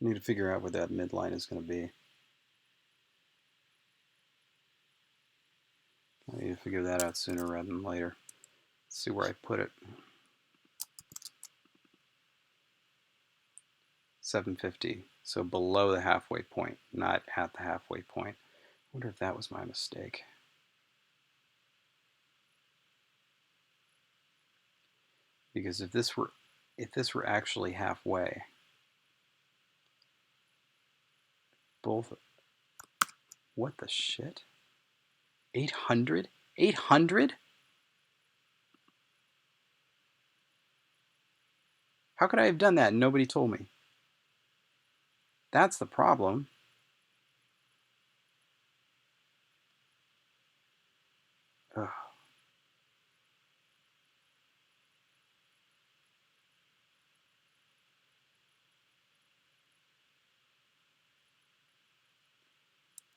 I need to figure out what that midline is going to be. I need to figure that out sooner rather than later. Let's see where I put it. 750, so below the halfway point, not at the halfway point. I wonder if that was my mistake. Because if this were actually halfway, both, what the shit? 800? 800? How could I have done that and nobody told me? That's the problem. Ugh.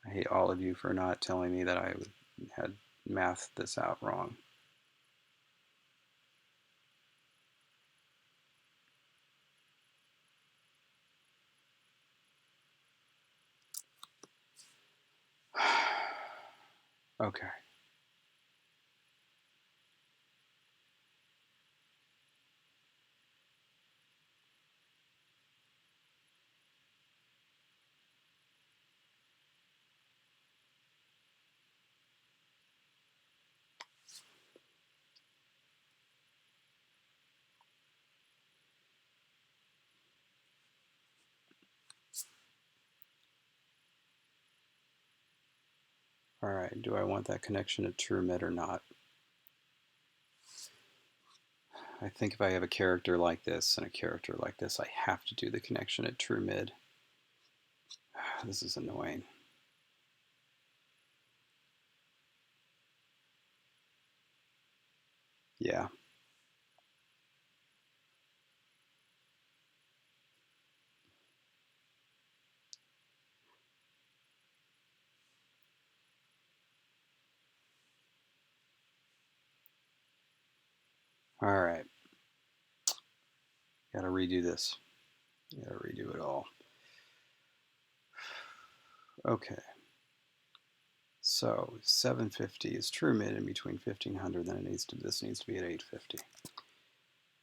I hate all of you for not telling me that I had mathed this out wrong. Okay. All right, do I want that connection at true mid or not? I think if I have a character like this and a character like this, I have to do the connection at true mid. This is annoying. Yeah. All right. Got to redo this. Got to redo it all. Okay. So 750 is true mid in between 1500. Then this needs to be at 850.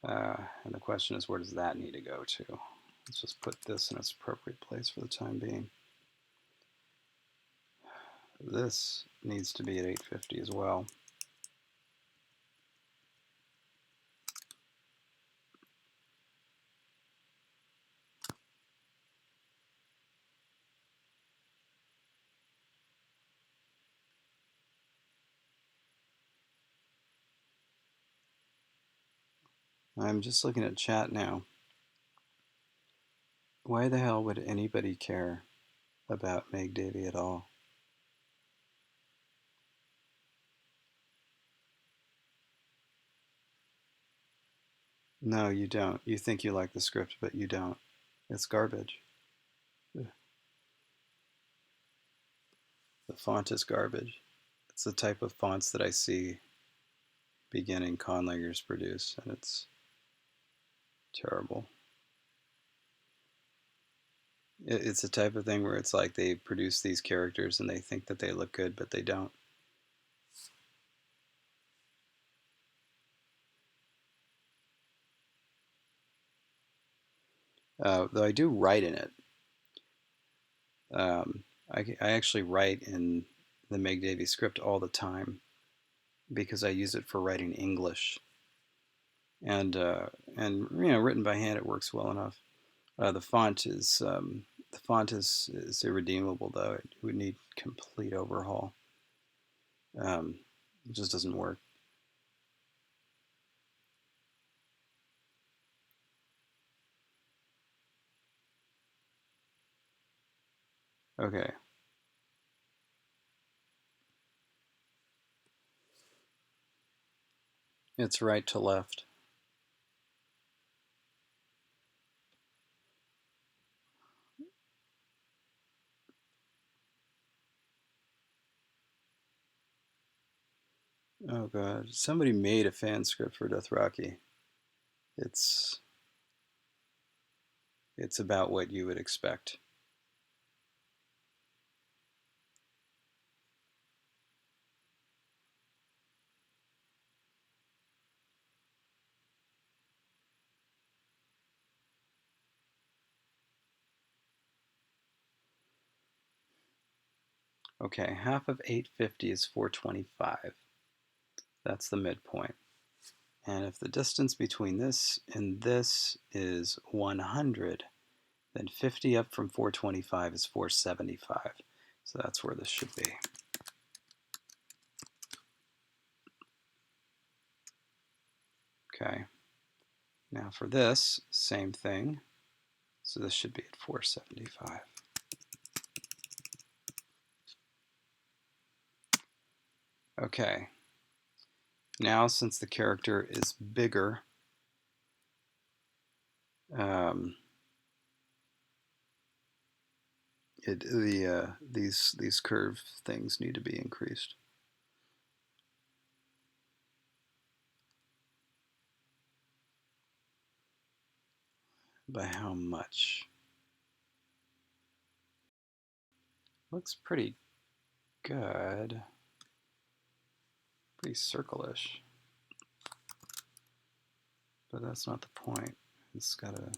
And the question is, where does that need to go to? Let's just put this in its appropriate place for the time being. This needs to be at 850 as well. I'm just looking at chat now. Why the hell would anybody care about Meg Davy at all? No, you don't. You think you like the script, but you don't. It's garbage. The font is garbage. It's the type of fonts that I see beginning conlangers produce, and it's terrible. It's the type of thing where it's like they produce these characters and they think that they look good, but they don't. Though I do write in it. I actually write in the Meg Davy script all the time because I use it for writing English. And written by hand, it works well enough. The font is irredeemable though. It would need complete overhaul. It just doesn't work. Okay. It's right to left. Oh god, somebody made a fan script for Dothraki. It's about what you would expect. Okay, half of 850 is 425. That's the midpoint. And if the distance between this and this is 100, then 50 up from 425 is 475. So that's where this should be. Okay. Now for this, same thing. So this should be at 475. Okay. Now since the character is bigger, these curve things need to be increased. By how much? Looks pretty good. Pretty circle-ish. But that's not the point. It's got to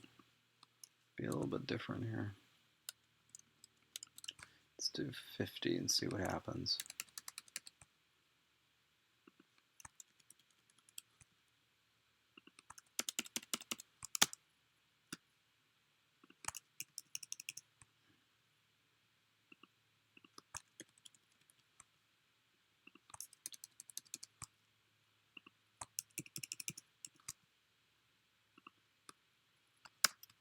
be a little bit different here. Let's do 50 and see what happens.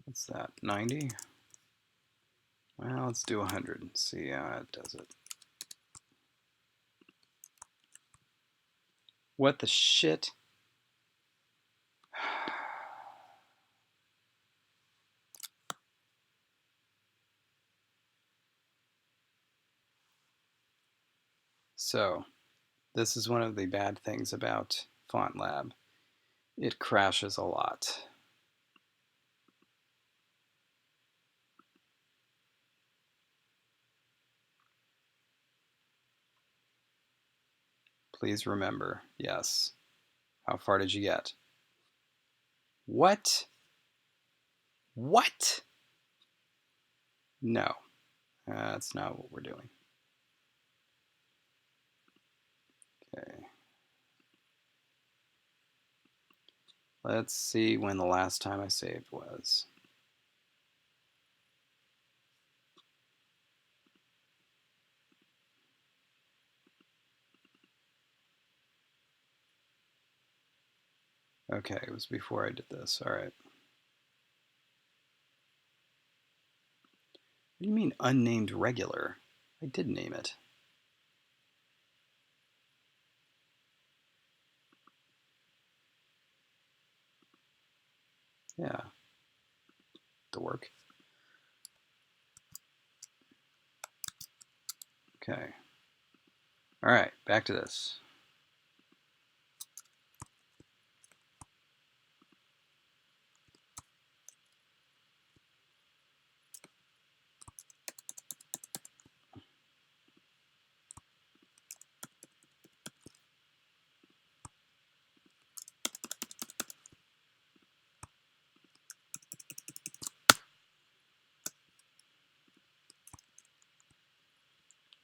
What's that, 90? Well, let's do 100 and see how it does it. What the shit? So, this is one of the bad things about FontLab. It crashes a lot. Please remember, yes. How far did you get? What? What? No, that's not what we're doing. Okay. Let's see when the last time I saved was. Okay, it was before I did this. All right. What do you mean unnamed regular? I did name it. Yeah. Dork. Okay. All right, back to this.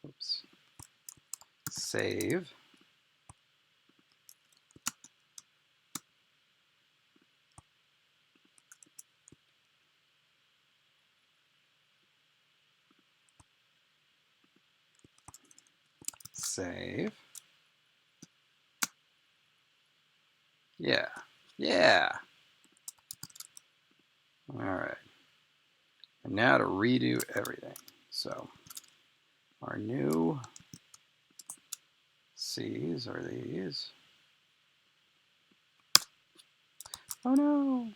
Oops. Save. Save. Yeah. Yeah. All right. And now to redo everything. So our new C's are these. Oh no.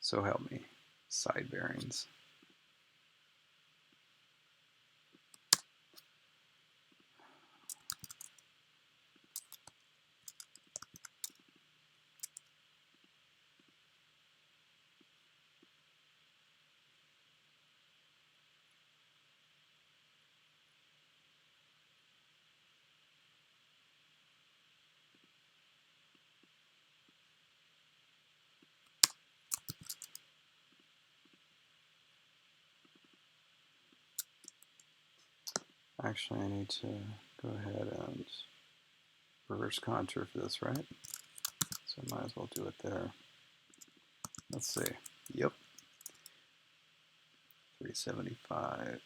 So help me. Side bearings. Actually, I need to go ahead and reverse contour for this, right? So I might as well do it there. Let's see. Yep. 375.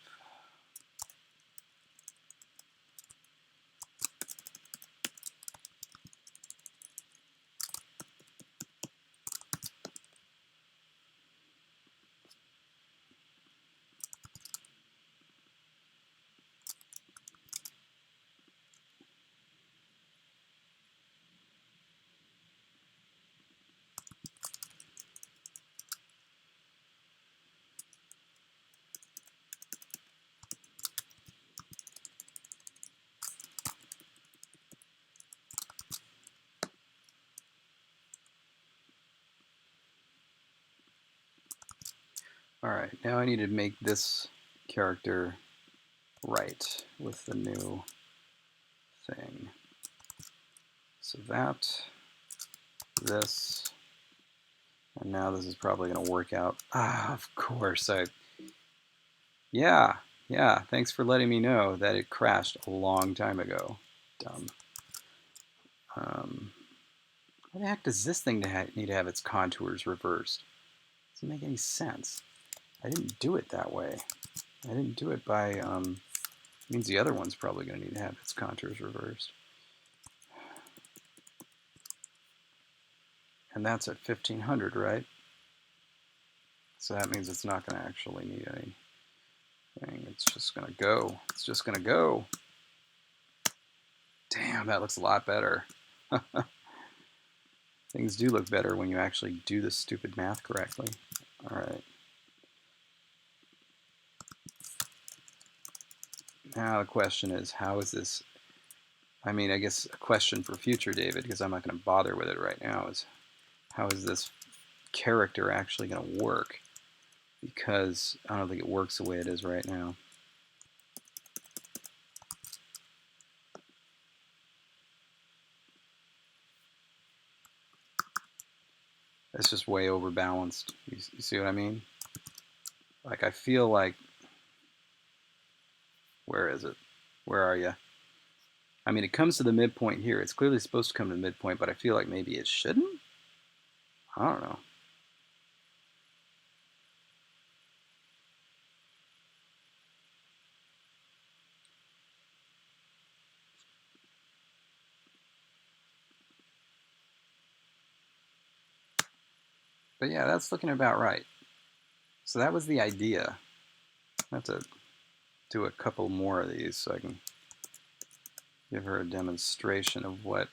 All right, now I need to make this character right with the new thing. So that, this, and now this is probably going to work out. Ah, of course. Yeah, thanks for letting me know that it crashed a long time ago. Dumb. Why the heck does this thing need to have its contours reversed? Doesn't make any sense. I didn't do it that way. I didn't do it by, means the other one's probably going to need to have its contours reversed. And that's at 1500, right? So that means it's not going to actually need anything. It's just going to go. It's just going to go. Damn, that looks a lot better. Things do look better when you actually do the stupid math correctly. All right. Now the question is, how is this? I mean, I guess a question for future David, because I'm not going to bother with it right now, is how is this character actually going to work? Because I don't think it works the way it is right now. It's just way overbalanced. You see what I mean? Like, I feel like, where is it? Where are you? I mean, it comes to the midpoint here. It's clearly supposed to come to the midpoint, but I feel like maybe it shouldn't? I don't know. But yeah, that's looking about right. So that was the idea. I have to do a couple more of these so I can give her a demonstration of what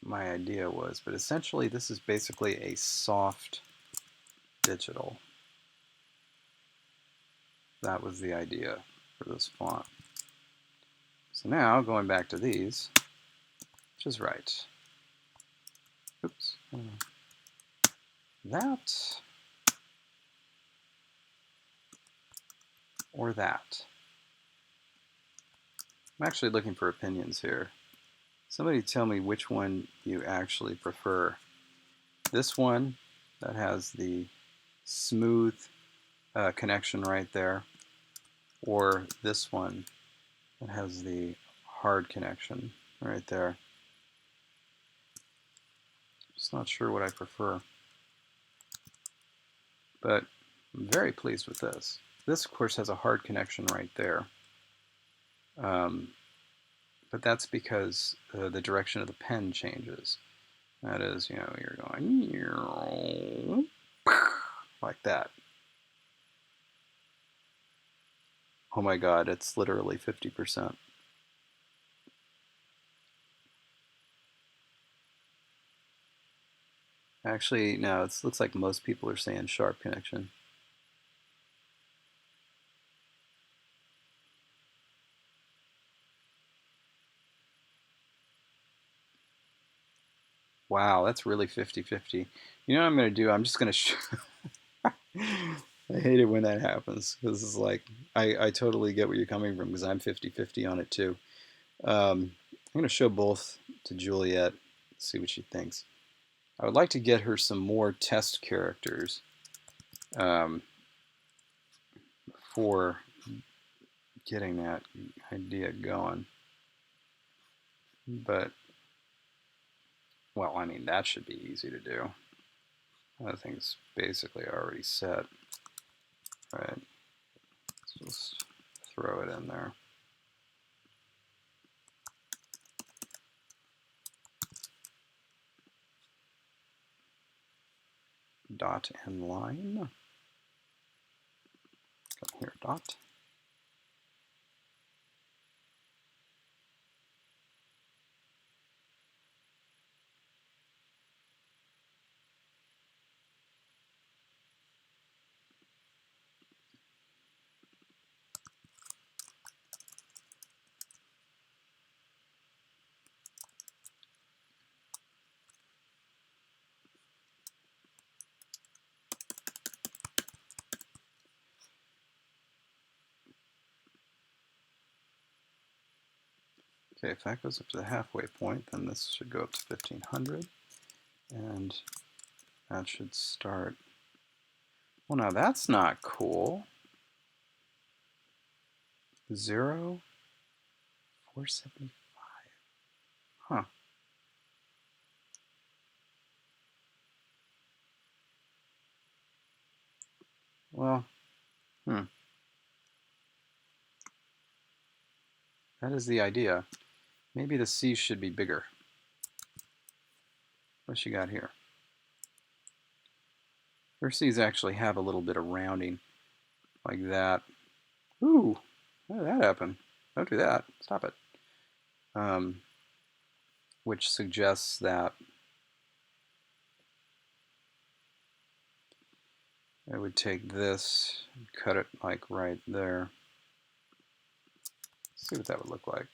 my idea was. But essentially, this is basically a soft digital. That was the idea for this font. So now, going back to these, which is right. Oops. That or that. I'm actually looking for opinions here. Somebody tell me which one you actually prefer. This one that has the smooth connection right there, or this one that has the hard connection right there. Just not sure what I prefer. But I'm very pleased with this. This, of course, has a hard connection right there. But that's because the direction of the pen changes. That is, you know, you're going like that. Oh my God, it's literally 50%. Actually, no, it looks like most people are saying sharp connection. Wow, that's really 50-50. You know what I'm going to do? I'm just going to I hate it when that happens because it's like I totally get where you're coming from because I'm 50-50 on it too. I'm going to show both to Juliette, see what she thinks. I would like to get her some more test characters for getting that idea going. But, well, I mean, that should be easy to do. That thing's basically already set. Right. Let's just throw it in there. Dot and line. Come here, dot. Okay, if that goes up to the halfway point, then this should go up to 1500. And that should start. Well, now that's not cool. 0, 475. Huh. Well, that is the idea. Maybe the C should be bigger. What you got here? Vertices actually have a little bit of rounding like that. Ooh, how did that happen? Don't do that. Stop it. Which suggests that I would take this and cut it like right there. See what that would look like.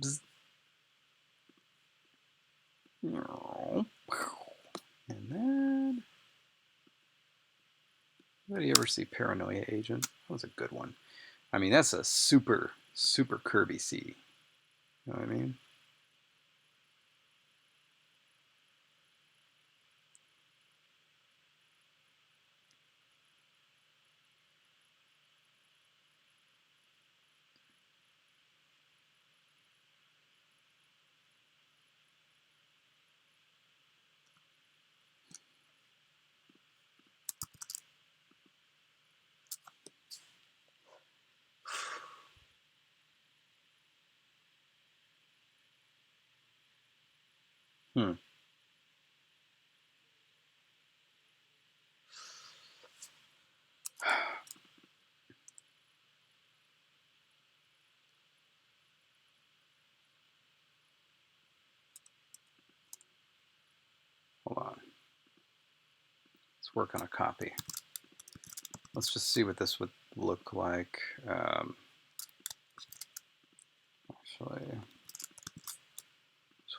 Bzz. And then, anybody ever see Paranoia Agent? That was a good one. I mean, that's a super, super curvy C. You know what I mean? Hmm. Hold on. Let's work on a copy. Let's just see what this would look like. Actually,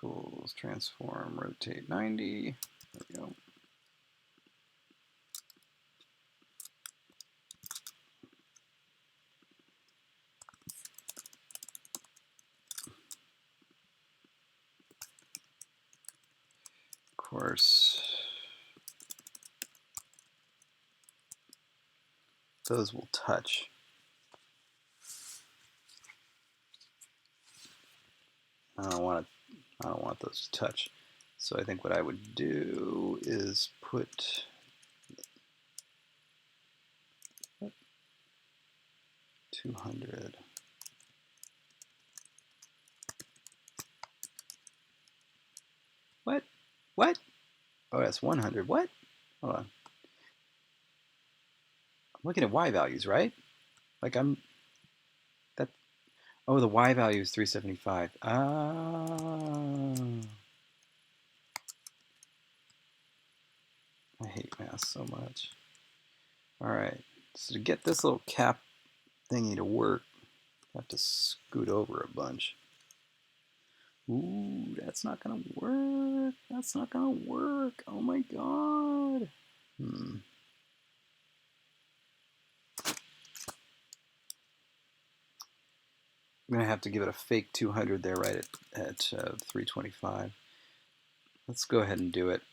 tools, transform, rotate 90. There we go. Of course, those will touch. I don't want those to touch. So I think what I would do is put 200. What? What? Oh, that's 100. What? Hold on. I'm looking at Y values, right? Like that. Oh, the Y value is 375. Ah. I hate math so much. All right. So to get this little cap thingy to work, I have to scoot over a bunch. Ooh, that's not gonna work. That's not gonna work. Oh my god. I'm gonna have to give it a fake 200 there, right at 325. Let's go ahead and do it.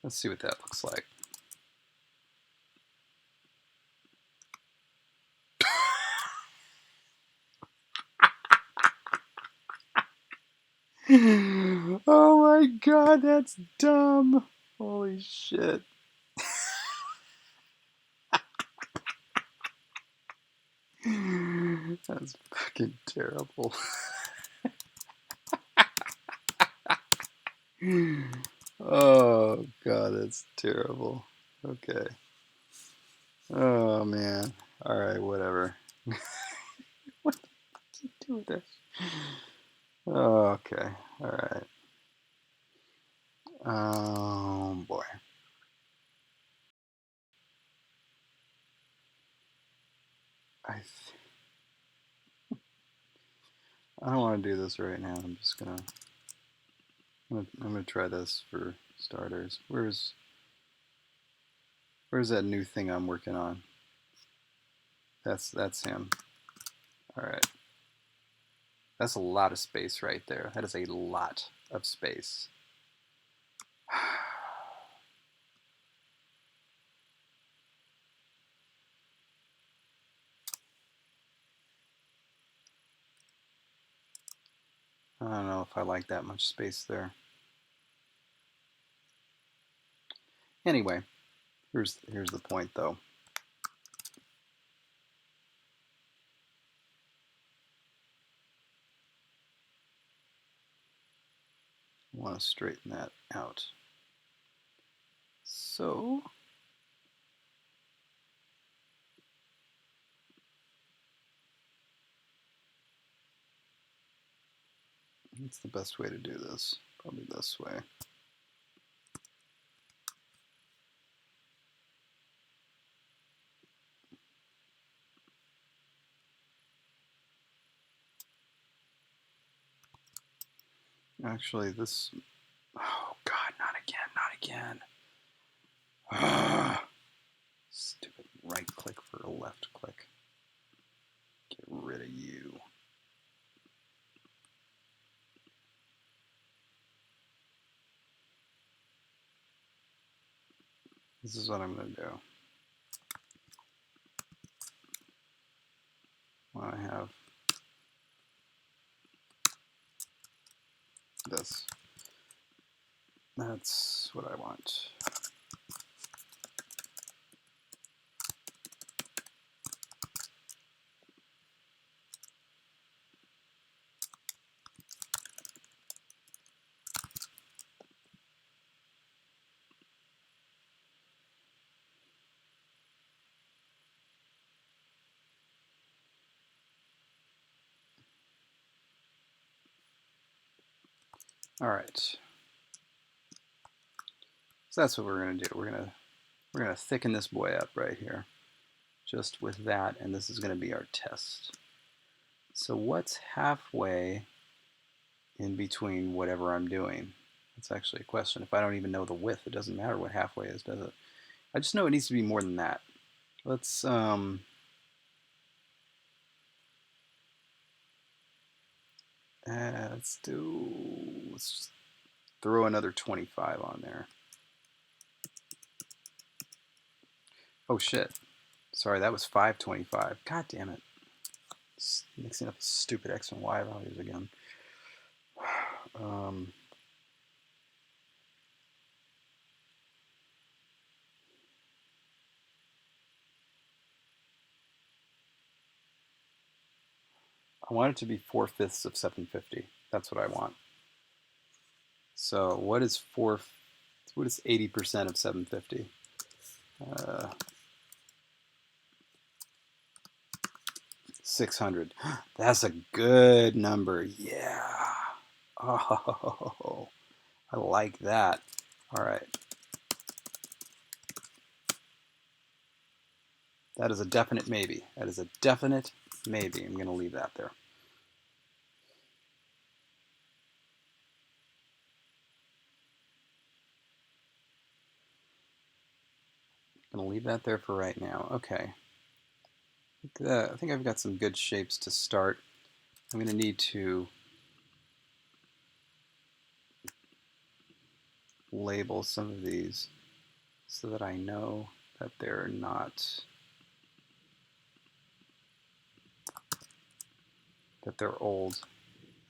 Let's see what that looks like. Oh my god, that's dumb. Holy shit. That's fucking terrible. Oh god, that's terrible. Okay. Oh man. Alright, whatever. What the fuck do you do with this? Oh, okay. Alright. Oh boy. I don't want to do this right now. I'm just I'm gonna try this for starters. Where's that new thing I'm working on? That's him. All right. That's a lot of space right there. That is a lot of space. I don't know if I like that much space there. Anyway, here's the point though. I want to straighten that out. So what's the best way to do this? Probably this way. Actually, this... Oh, God, not again, not again. Stupid right click for a left click. Get rid of you. This is what I'm going to do. I have this. That's what I want. All right. So that's what we're going to do. We're going to thicken this boy up right here, just with that, and this is going to be our test. So what's halfway in between whatever I'm doing? That's actually a question. If I don't even know the width, it doesn't matter what halfway is, does it? I just know it needs to be more than that. Let's let's throw another 25 on there. Oh shit. Sorry, that was 525. God damn it. Just mixing up stupid X and Y values again. I want it to be 4/5 of 750. That's what I want. So what is 80% of 750? 600. That's a good number. Yeah. Oh, I like that. All right. That is a definite maybe. That is a definite maybe. I'm going to leave that there. I'm going to leave that there for right now. Okay. I think I've got some good shapes to start. I'm going to need to label some of these so that I know that they're not, that they're old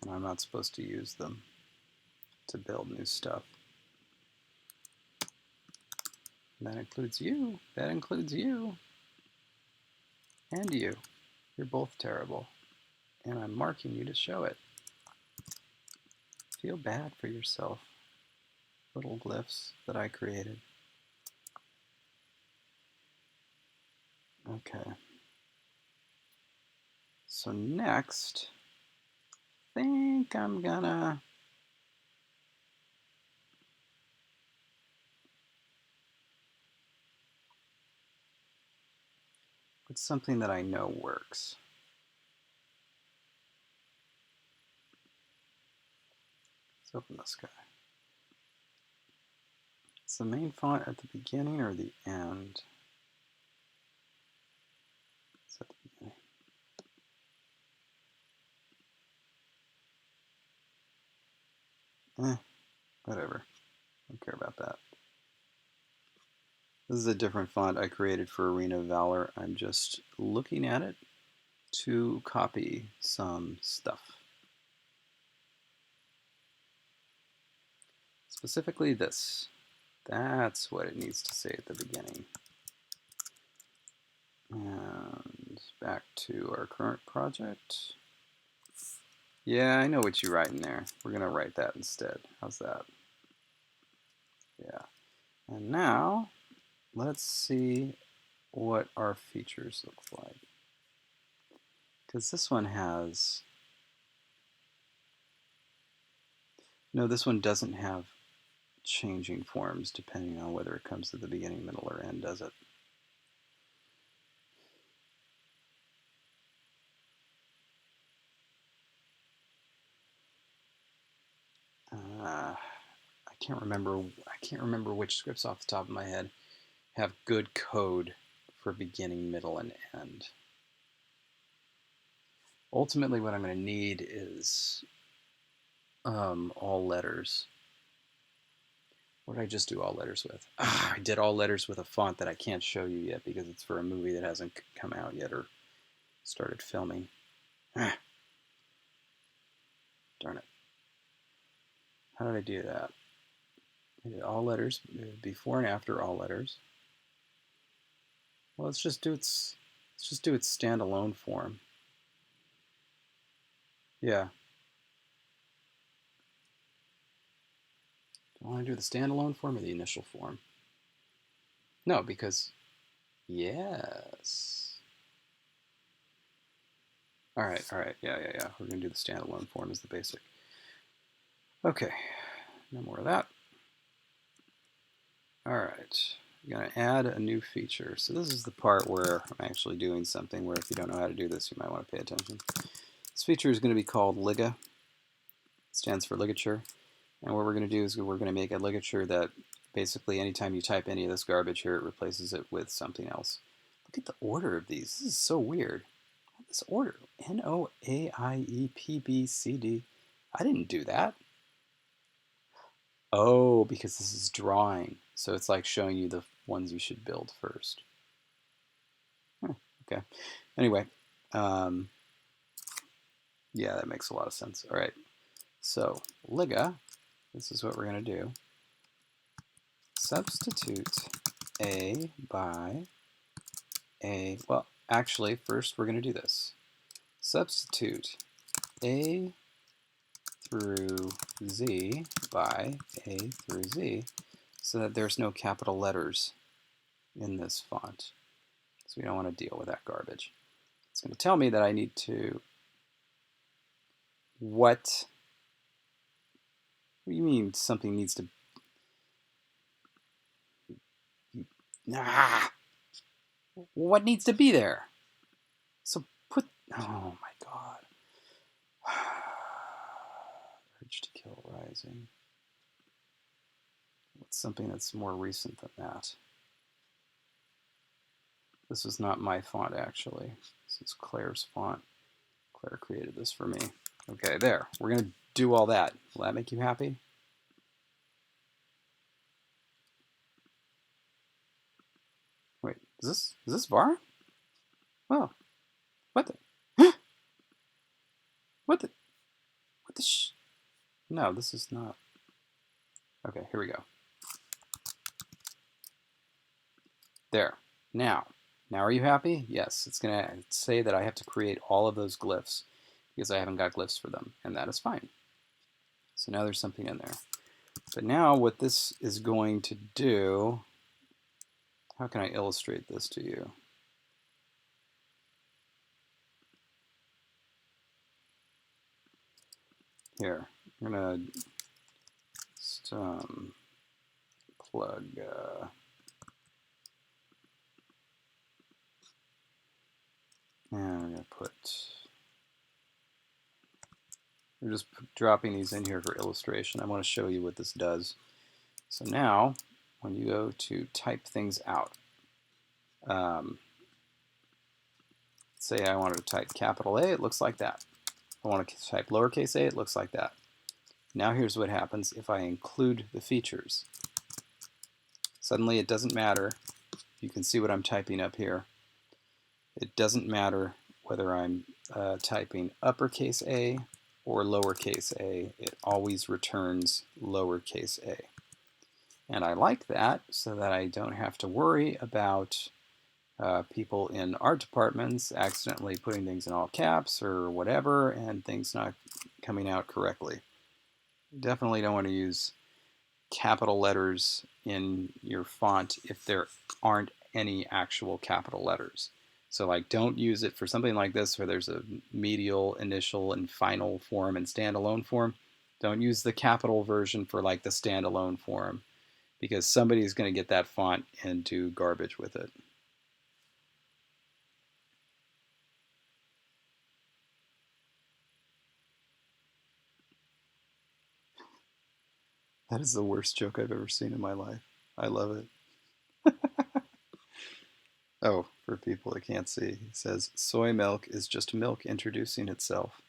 and I'm not supposed to use them to build new stuff. And that includes you. That includes you. And you. You're both terrible. And I'm marking you to show it. Feel bad for yourself. Little glyphs that I created. Okay. So next, I think I'm gonna put something that I know works. Let's open this guy. Is the main font at the beginning or the end? It's at the beginning. Whatever. Don't care about that. This is a different font I created for Arena Valor. I'm just looking at it to copy some stuff. Specifically this. That's what it needs to say at the beginning. And back to our current project. Yeah, I know what you write in there. We're going to write that instead. How's that? Yeah. And now, let's see what our features look like. Because this one has... No, this one doesn't have changing forms depending on whether it comes to the beginning, middle, or end, does it? I can't remember which scripts off the top of my head have good code for beginning, middle, and end. Ultimately, what I'm going to need is all letters. What did I just do all letters with? I did all letters with a font that I can't show you yet because it's for a movie that hasn't come out yet or started filming. Darn it. How did I do that? I did all letters, before and after all letters. Well, let's just do its standalone form. Yeah. Do I want to do the standalone form or the initial form? No, because yes. All right. Yeah. We're going to do the standalone form as the basic. Okay, no more of that. All right, I'm going to add a new feature. So this is the part where I'm actually doing something where if you don't know how to do this, you might want to pay attention. This feature is going to be called Liga. It stands for ligature. And what we're going to do is we're going to make a ligature that basically anytime you type any of this garbage here, it replaces it with something else. Look at the order of these. This is so weird. This order, N-O-A-I-E-P-B-C-D. I didn't do that. Oh, because this is drawing. So it's like showing you the ones you should build first. Okay. Anyway, yeah, that makes a lot of sense. All right. So Liga, this is what we're going to do. Substitute A by A. Well, actually, first we're going to do this. Substitute A through Z by A through Z so that there's no capital letters in this font. So we don't want to deal with that garbage. It's going to tell me that I need to... What do you mean something needs to... What needs to be there? So put... Oh my god. Urge to Kill Rising. What's something that's more recent than that? This is not my font, actually. This is Claire's font. Claire created this for me. Okay, there. We're going to do all that. Will that make you happy? Wait, is this Varin? Oh, what the? What the? What the sh? No, this is not. Okay, here we go. There. Now are you happy? Yes, it's going to say that I have to create all of those glyphs because I haven't got glyphs for them, and that is fine. So now there's something in there. But now what this is going to do, how can I illustrate this to you? Here, I'm going to just plug and I'm going to put, we're just dropping these in here for illustration. I want to show you what this does. So now, when you go to type things out, say I wanted to type capital A, it looks like that. I want to type lowercase a, it looks like that. Now here's what happens if I include the features. Suddenly it doesn't matter. You can see what I'm typing up here. It doesn't matter whether I'm typing uppercase A or lowercase a. It always returns lowercase a. And I like that so that I don't have to worry about people in art departments accidentally putting things in all caps or whatever and things not coming out correctly. Definitely don't want to use capital letters in your font if there aren't any actual capital letters. So like don't use it for something like this where there's a medial, initial, and final form and standalone form. Don't use the capital version for like the standalone form because somebody's going to get that font and do garbage with it. That is the worst joke I've ever seen in my life. I love it. Oh, for people that can't see, he says, soy milk is just milk introducing itself.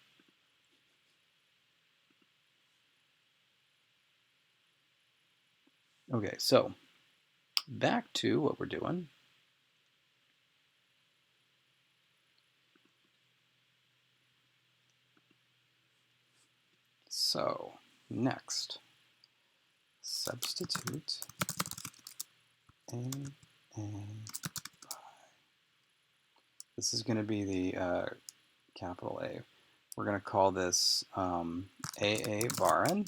Okay, so back to what we're doing. So next, substitute A. This is going to be the capital A. We're going to call this AA Varin.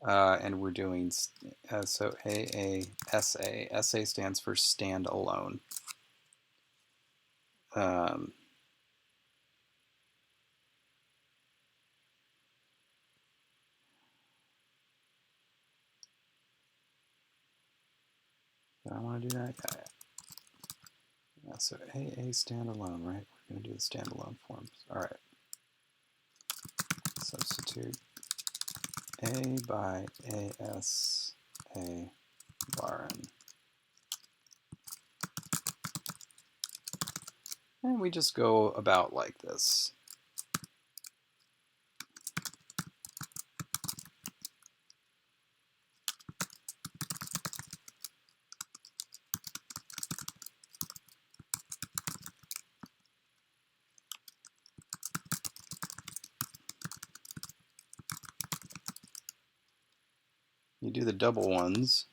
And we're doing, so AASA. SA stands for stand alone. Do I want to do that? Yeah, so AA standalone, right? We're going to do the standalone forms. All right. Substitute A by ASA Varin. And we just go about like this. You do the double ones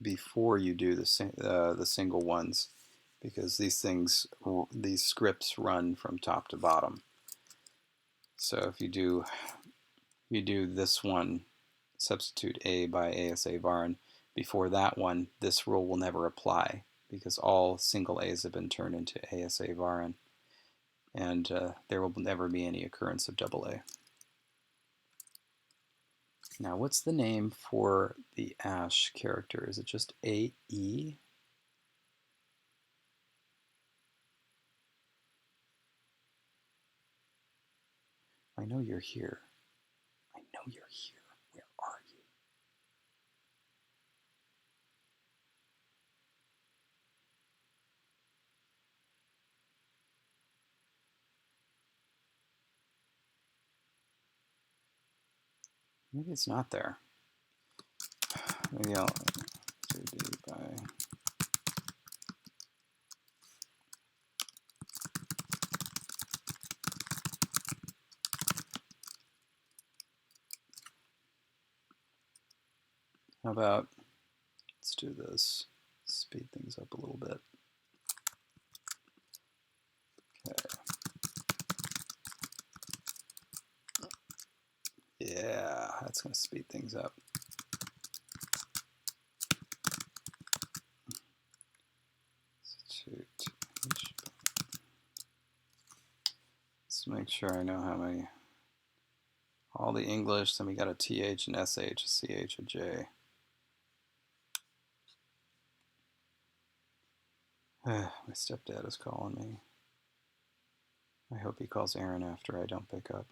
before you do the single ones because these scripts run from top to bottom. So if you do this one, substitute A by ASA Varin, before that one, this rule will never apply because all single A's have been turned into ASA Varin, and there will never be any occurrence of double A. Now, what's the name for the ash character? Is it just AE? I know you're here. I know you're here. Where are you? Maybe it's not there. Maybe I'll do D by. How about, let's do this, speed things up a little bit. Okay. Yeah, that's going to speed things up. Let's make sure I know how many. All the English, then we got a TH and SH, a CH, a J. My stepdad is calling me. I hope he calls Aaron after I don't pick up.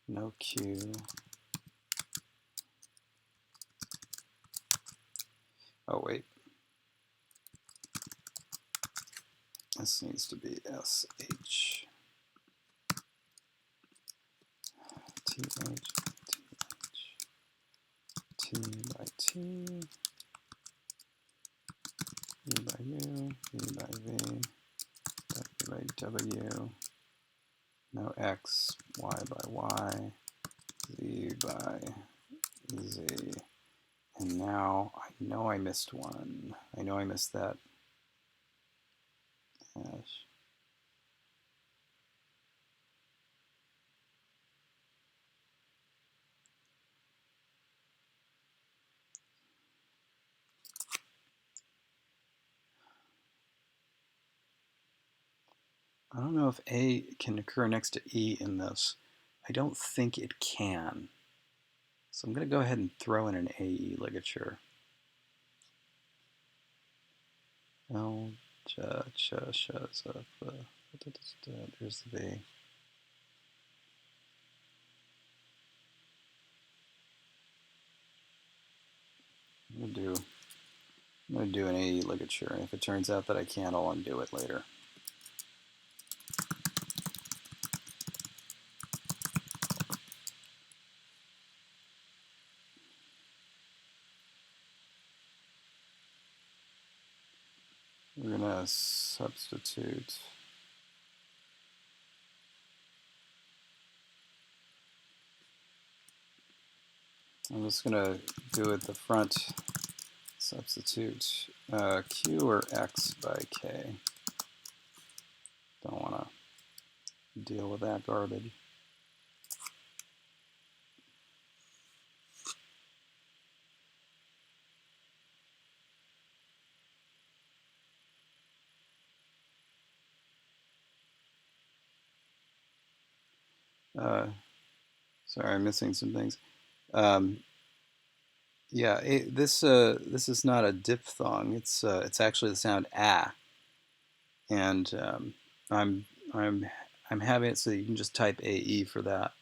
No Q. Oh, wait. This needs to be SH. TH. T by T. U by U. V by V. W by W. No X. Y by Y. Z by Z. And now I know I missed one. I know I missed that hash. I don't know if A can occur next to E in this. I don't think it can. So I'm going to go ahead and throw in an AE ligature. L, ch, ch, sh, z, there's the V. I'm going to do an AE ligature, and if it turns out that I can't, I'll undo it later. We're going to substitute. I'm just going to do it the front. Substitute Q or X by K. Don't want to deal with that garbage. Sorry, I'm missing some things. Yeah, this is not a diphthong. It's actually the sound ah, and I'm having it so you can just type AE for that.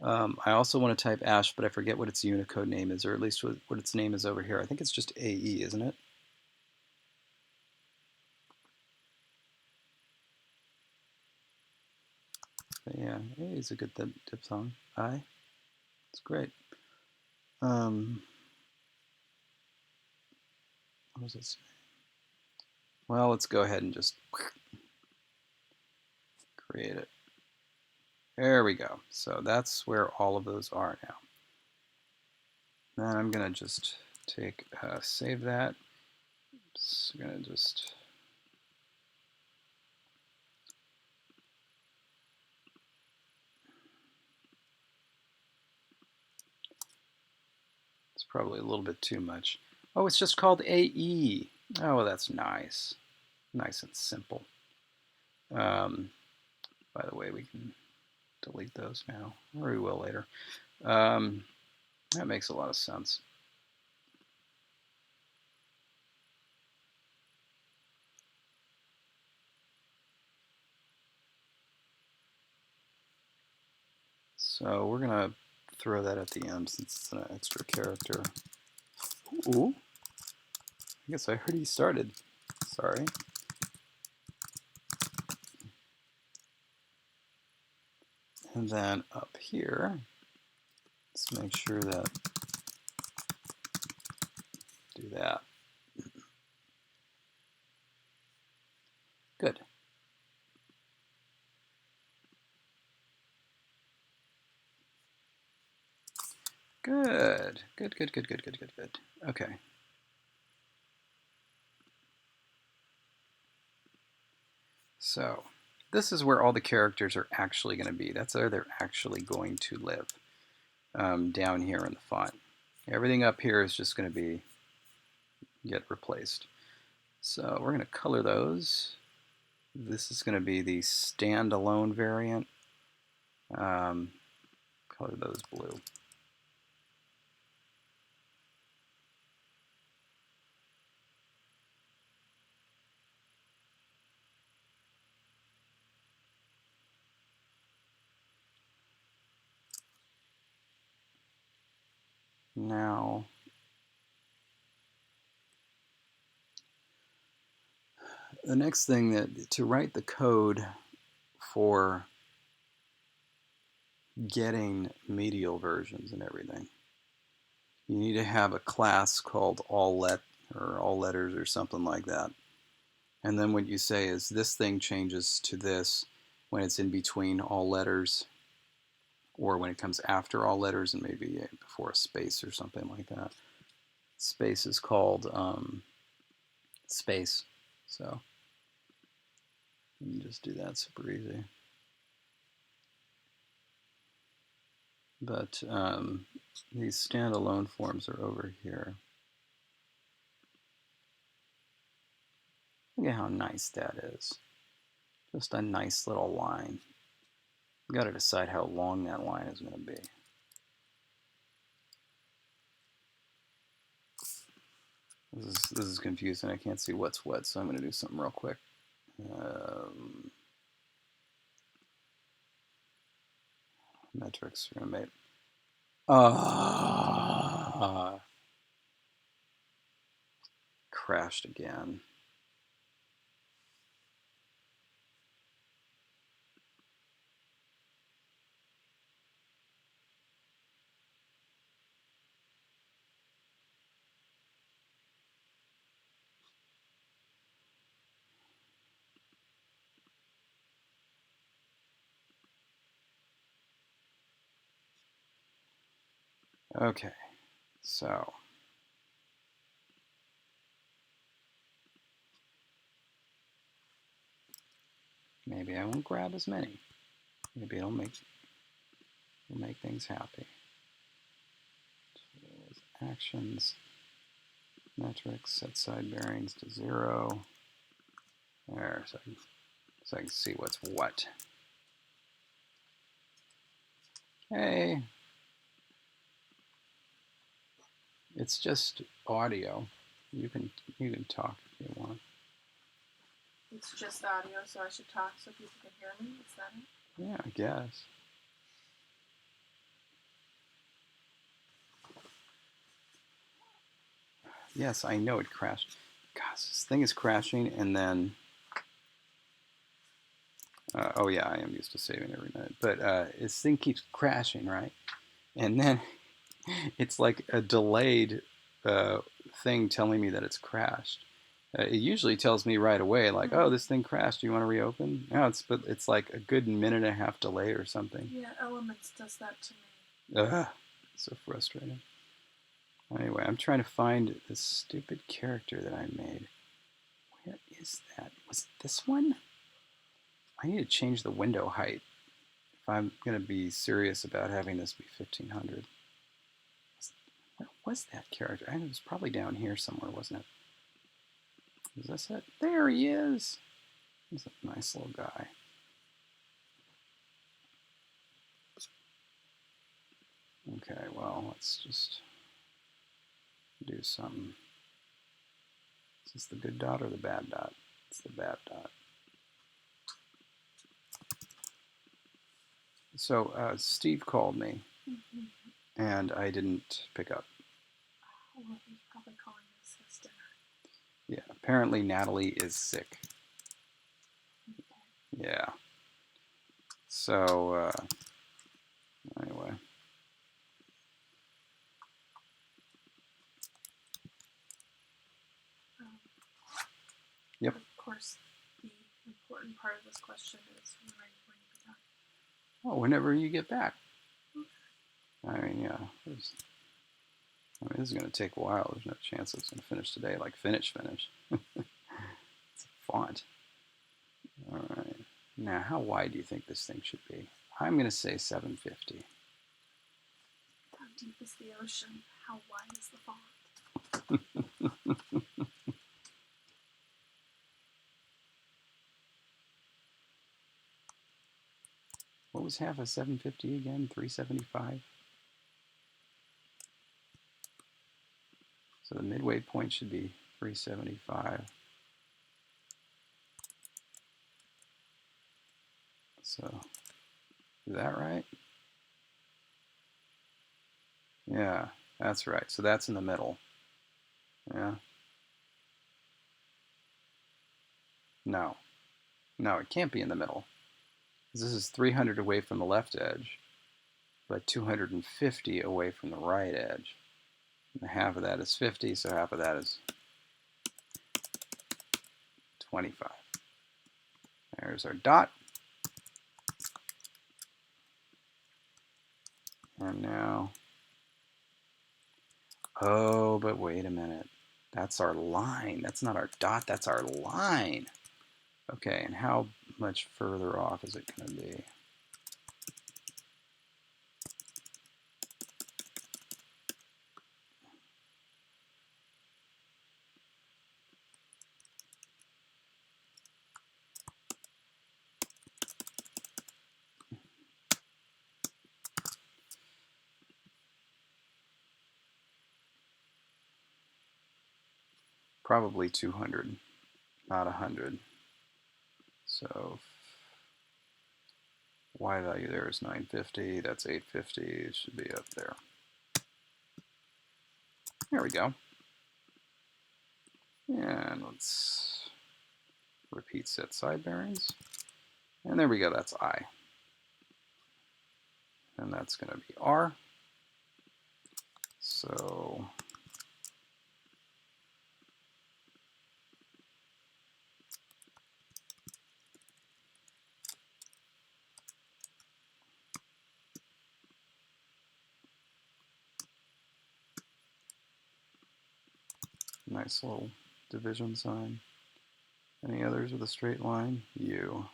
I also want to type ash, but I forget what its Unicode name is, or at least what its name is over here. I think it's just AE, isn't it? But yeah, AE is a good diphthong. I, it's great. What does it say? Well, let's go ahead and just create it. There we go. So that's where all of those are now. Then I'm going to just save that. I'm going to just it's probably a little bit too much. Oh, it's just called AE. Oh, that's nice. Nice and simple. By the way, we can delete those now, or we will later. That makes a lot of sense. So we're going to throw that at the end since it's an extra character. Ooh. I guess I heard he started. Sorry. And then up here, let's make sure that, do that. Good. Good. Good. Okay. So this is where all the characters are actually going to be. That's where they're actually going to live, down here in the font. Everything up here is just going to get replaced. So we're going to color those. This is going to be the standalone variant. Color those blue. Now, the next thing that to write the code for getting medial versions and everything, you need to have a class called all letters or something like that. And then what you say is this thing changes to this when it's in between all letters, or when it comes after all letters and maybe before a space or something like that. Space is called space. So you can just do that super easy. But these standalone forms are over here. Look at how nice that is. Just a nice little line. You've got to decide how long that line is going to be. This is confusing. I can't see what's what, so I'm going to do something real quick. Metrics are going to make. Crashed again. Okay, so maybe I won't grab as many. Maybe it'll make things happy. Actions, metrics, set side bearings to 0. There, so I can see what's what. Hey, it's just audio. You can talk if you want. It's just audio, so I should talk so people can hear me? Is that it? Yeah, I guess. Yes, I know it crashed. Gosh, this thing is crashing, and then... oh yeah, I am used to saving every minute. But this thing keeps crashing, right? And then it's like a delayed thing telling me that it's crashed. It usually tells me right away, like, oh, this thing crashed. Do you want to reopen? No, but it's like a good minute and a half delay or something. Yeah, Elements does that to me. Ugh, so frustrating. Anyway, I'm trying to find this stupid character that I made. Where is that? Was it this one? I need to change the window height if I'm going to be serious about having this be 1500. Where was that character? It was probably down here somewhere, wasn't it? Is this it? There he is. He's a nice little guy. Okay, well, let's just do something. Is this the good dot or the bad dot? It's the bad dot. So Steve called me, and I didn't pick up. Well, he's probably calling us his dinner. Yeah, apparently Natalie is sick. Okay. Yeah. So, anyway. Yep. Of course, the important part of this question is when are you going to be done? Oh, whenever you get back. I mean, yeah. This is going to take a while. There's no chance it's going to finish today. Like, finish. It's a font. All right. Now, how wide do you think this thing should be? I'm going to say 750. How deep is the ocean? How wide is the font? What was half of 750 again? 375? So the midway point should be 375. So, is that right? Yeah. That's right. So that's in the middle. Yeah. No. No, it can't be in the middle. This is 300 away from the left edge, but 250 away from the right edge. And half of that is 50, so half of that is 25. There's our dot. And now, oh, but wait a minute. That's our line. That's not our dot, that's our line. Okay, and how much further off is it going to be? Probably 200, not 100. So Y value there is 950. That's 850. It should be up there. There we go. And let's repeat set side bearings. And there we go. That's I. And that's going to be R. So nice little division sign. Any others with a straight line? U.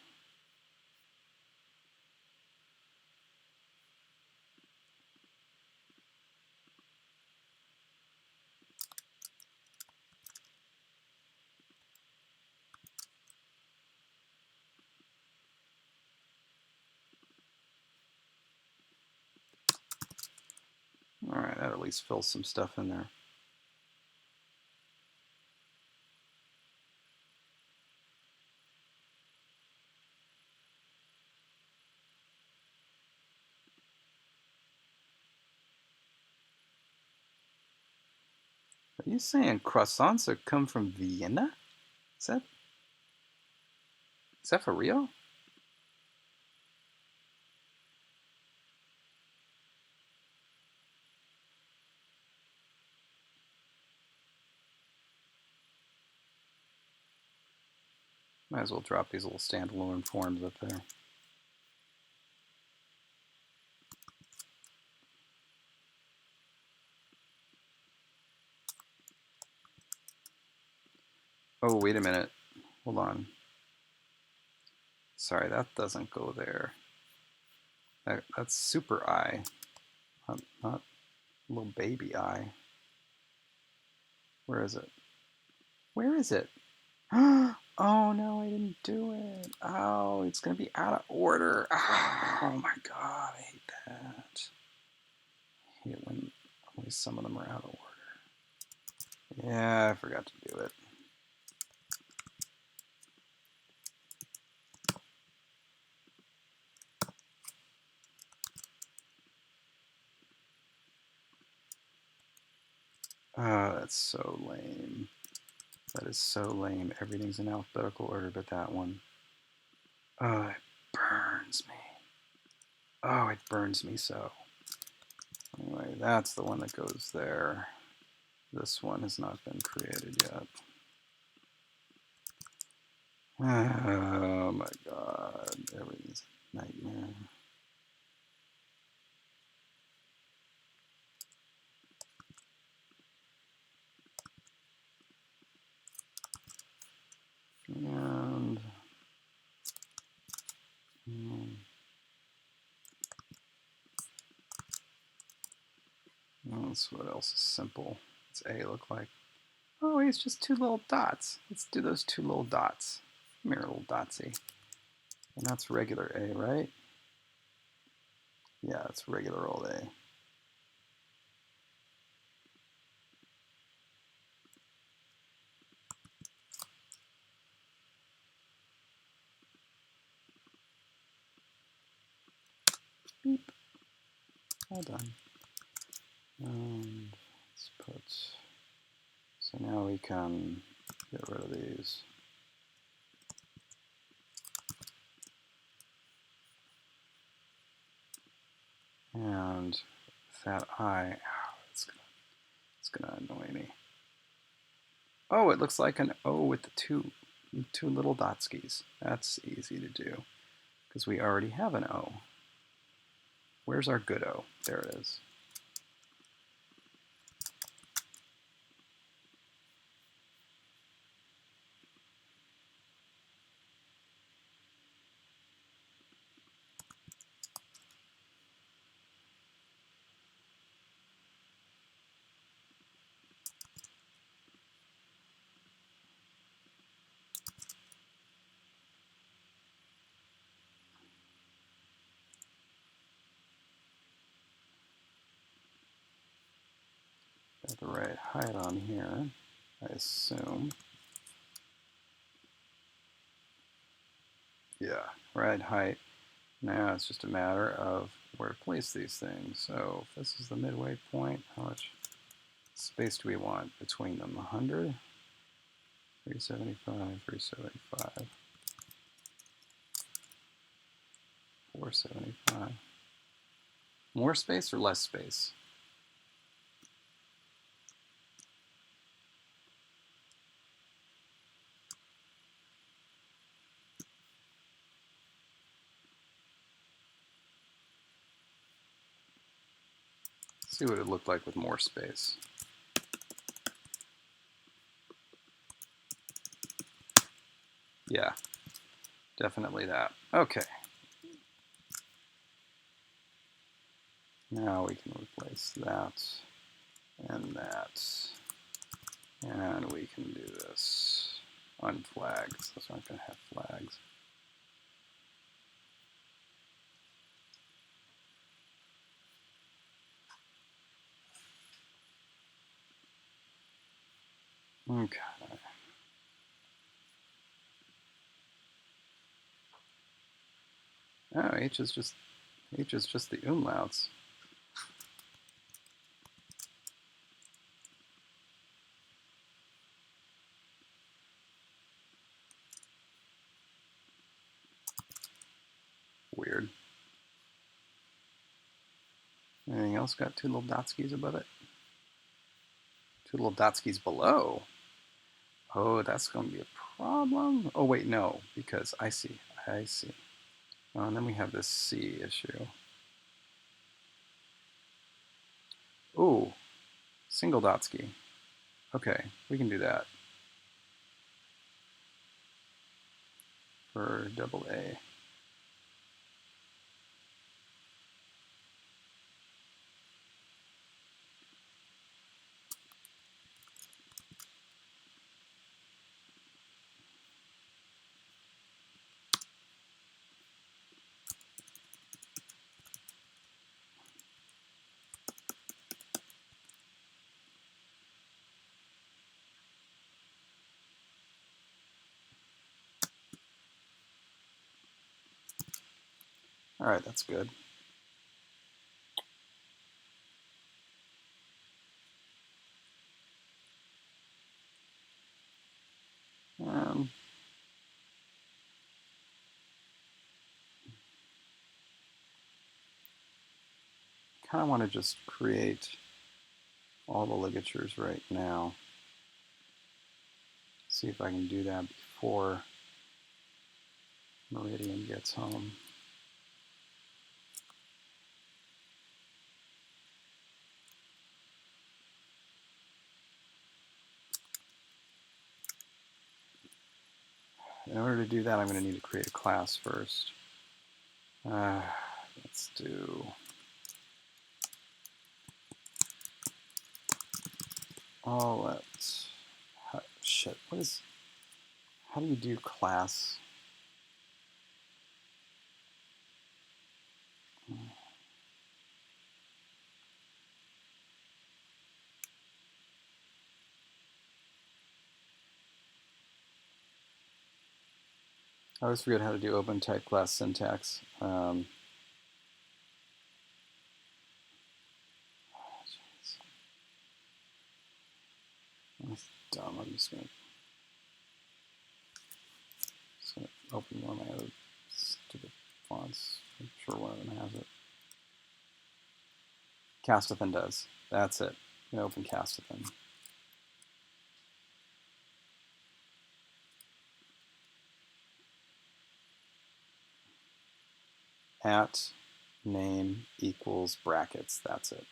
All right, that at least fills some stuff in there. Are you saying croissants are come from Vienna? Is that for real? Might as well drop these little standalone forms up there. Oh, wait a minute. Hold on. Sorry, that doesn't go there. That's super I, not little baby I. Where is it? Where is it? Oh no, I didn't do it. Oh, it's gonna be out of order. Oh my god, I hate that. I hate when only some of them are out of order. Yeah, I forgot to do it. Oh, that's so lame. That is so lame. Everything's in alphabetical order but that one. Oh, it burns me. Oh, it burns me so. Anyway, that's the one that goes there. This one has not been created yet. Oh my god, everything's a nightmare. And what else is simple? What's A look like? Oh, it's just two little dots. Let's do those two little dots. Come here, little dotsy. And that's regular A, right? Yeah, it's regular old A. Beep. All done. And So now we can get rid of these. And that I, it's gonna annoy me. Oh, it looks like an O with the two little dotskis. That's easy to do because we already have an O. Where's our good O? There it is. Got the right height on here, I assume. Yeah, right height. Now it's just a matter of where to place these things. So if this is the midway point, how much space do we want between them? 100, 375, 375, 475. More space or less space? Let's see what it looked like with more space. Yeah, definitely that. Okay. Now we can replace that and that. And we can do this unflagged. So it's not going to have flags. Okay. Oh, H is just the umlauts. Weird. Anything else got two little dotskis above it? Two little dotskis below. Oh, that's going to be a problem. Oh, wait, no, because I see. Oh, and then we have this C issue. Ooh, single dotski. Okay, we can do that for double A. All right, that's good. Kind of want to just create all the ligatures right now. See if I can do that before Meridian gets home. In order to do that, I'm going to need to create a class first. Let's do all that. Shit, how do you do class? I always forget how to do open type class syntax. That's dumb. I'm just gonna open one of my other stupid fonts. I'm sure one of them has it. Castithan does. That's it. I'm gonna open Castithan. At name equals brackets. That's it.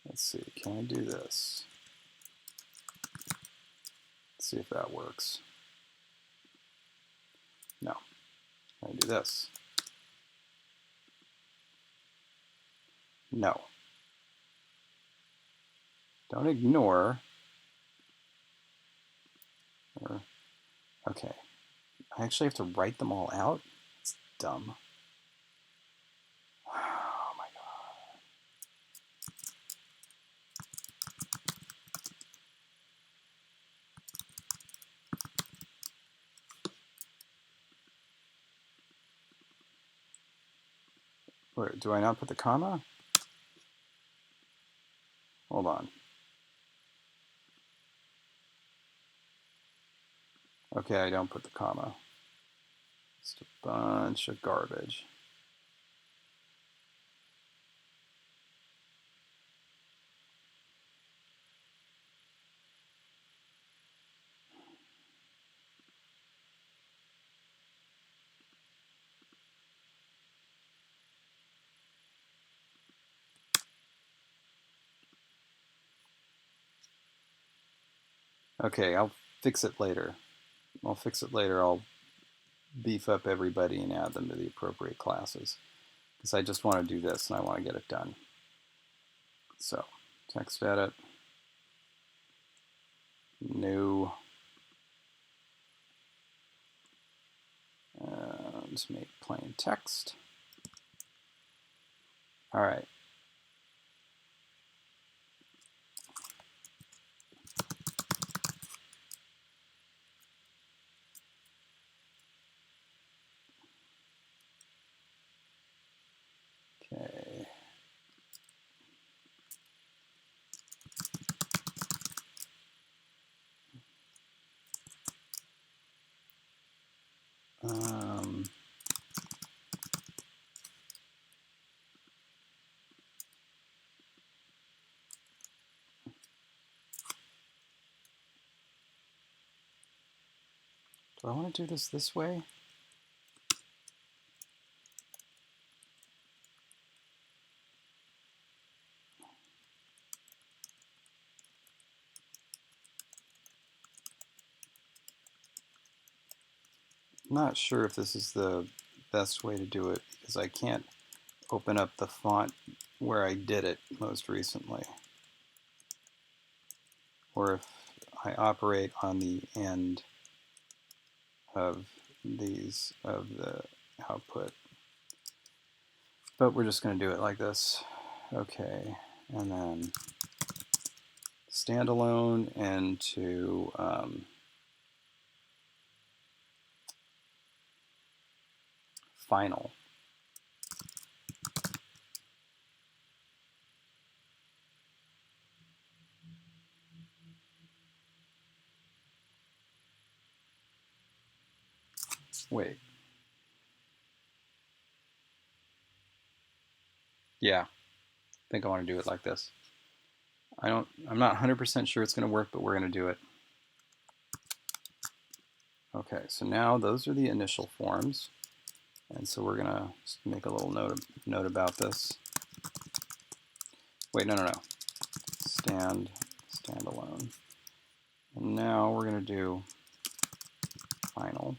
Let's see, can I do this? Let's see if that works. No. Can I do this? No. Don't ignore. Okay. I actually have to write them all out? It's dumb. Oh my god. Wait, do I not put the comma? Hold on. Okay, I don't put the comma. Just a bunch of garbage. Okay, I'll fix it later. I'll beef up everybody and add them to the appropriate classes. Because I just want to do this and I want to get it done. So, text edit, new, and make plain text. All right. Okay. Do I want to do this way? I'm not sure if this is the best way to do it because I can't open up the font where I did it most recently. Or if I operate on the end of these, of the output. But we're just going to do it like this. Okay, and then standalone into final. Wait. Yeah, I think I want to do it like this. I'm not 100% sure it's going to work, but we're going to do it. Okay, so now those are the initial forms. And so we're going to make a little note about this. Wait, no. Standalone. And now we're going to do final.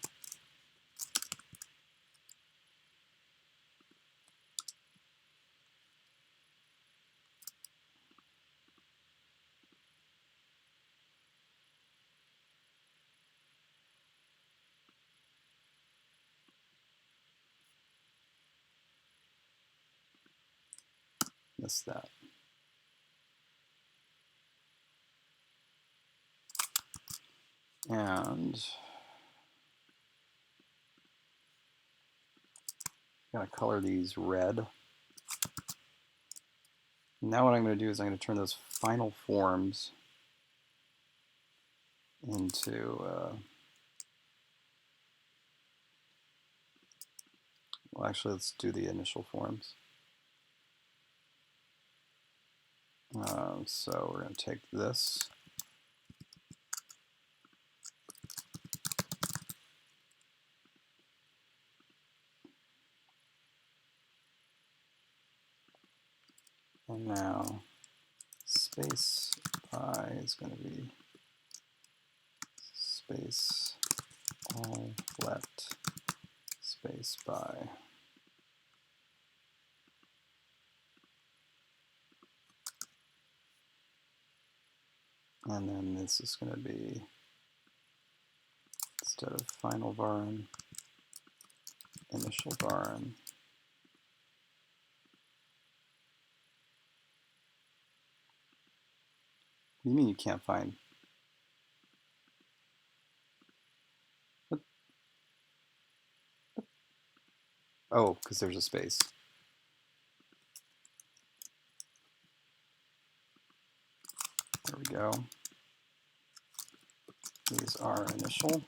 Missed that. And I'm going to color these red. Now what I'm going to do is I'm going to turn those final forms into, well, actually, let's do the initial forms. So we're going to take this. And now space by is going to be space all left space by. And then this is going to be, instead of final Varin, initial Varin. What do you mean you can't find? What? Oh, because there's a space. There we go. These are initial.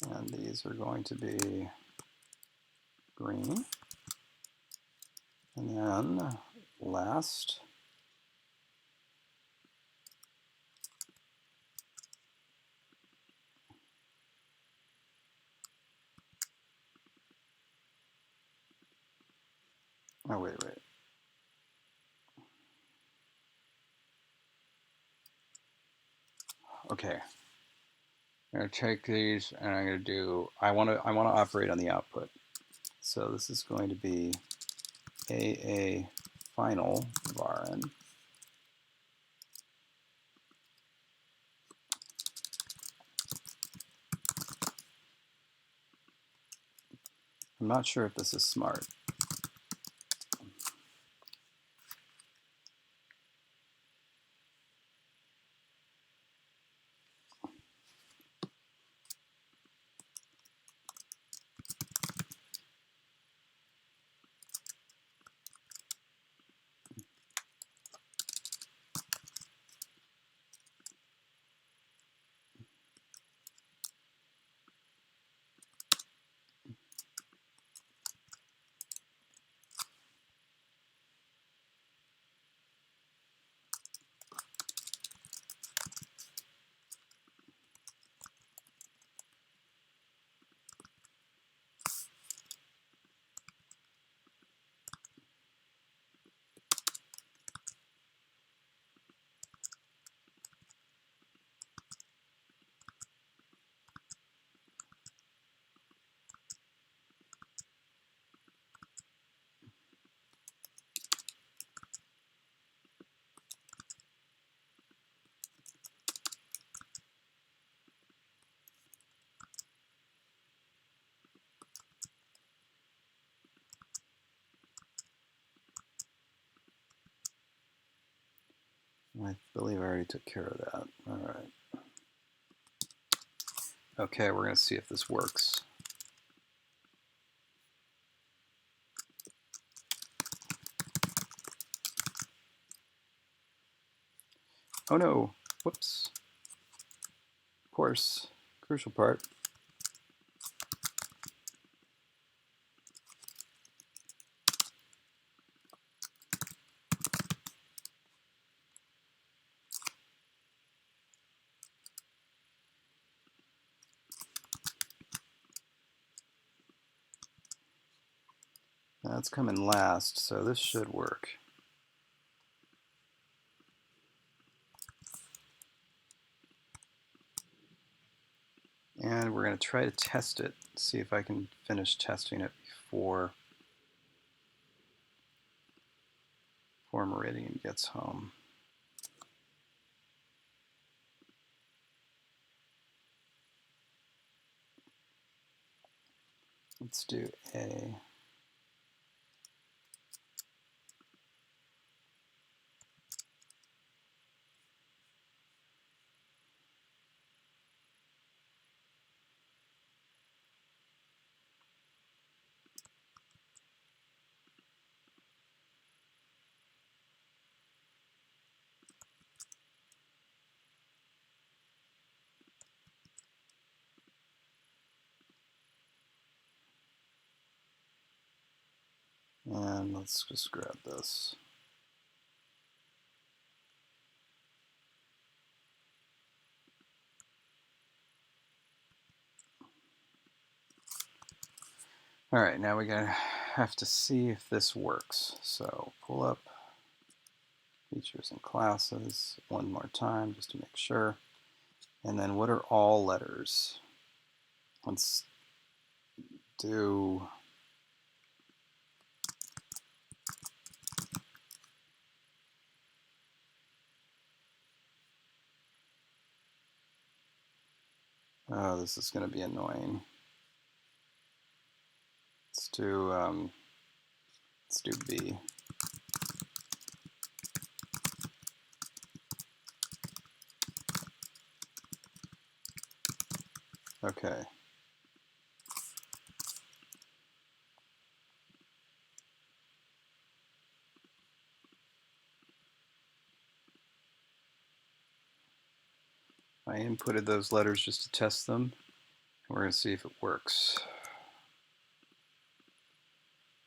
And these are going to be green. And then last, oh, wait. Okay. I'm going to take these and I'm going to do, I want to operate on the output. So this is going to be AA final Varin. I'm not sure if this is smart. I believe I already took care of that. All right. Okay, we're going to see if this works. Oh no, whoops. Of course, crucial part. That's coming last, so this should work. And we're going to try to test it, see if I can finish testing it before Meridian gets home. Let's do A. And let's just grab this. All right, now we're gonna have to see if this works. So pull up features and classes one more time just to make sure. And then what are all letters? Let's do oh, this is going to be annoying. Let's do B. Okay. I inputted those letters just to test them. We're going to see if it works.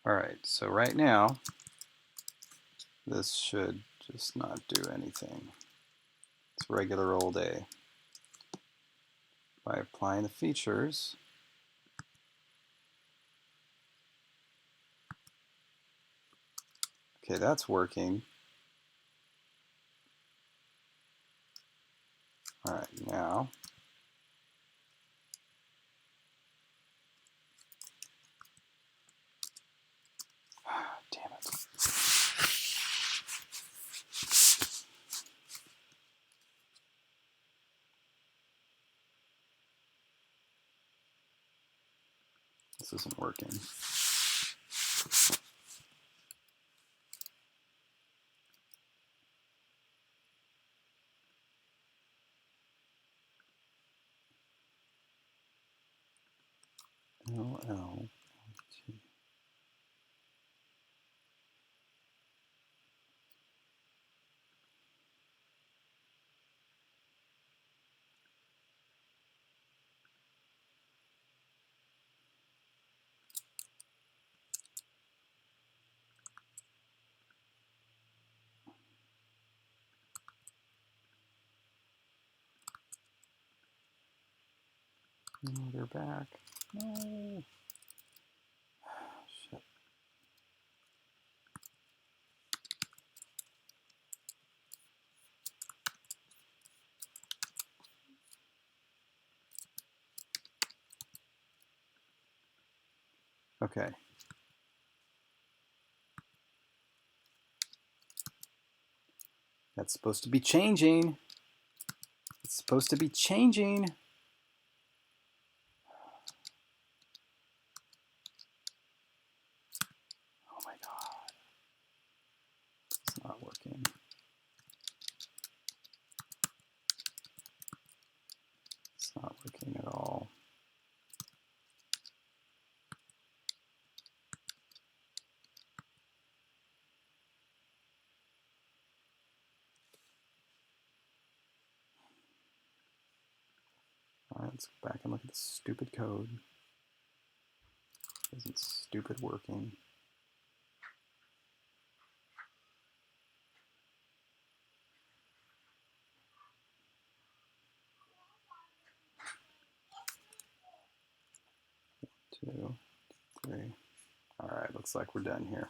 All right, so right now, this should just not do anything. It's regular old A. By applying the features, okay, that's working. All right, now, damn it. This isn't working. LL. No, they're back. No. Shit. Okay. That's supposed to be changing. It's supposed to be changing. Oh my god. It's not working. It's not working at all. All right, let's go back and look at the stupid code. Isn't stupid working? Two, three. All right, looks like we're done here.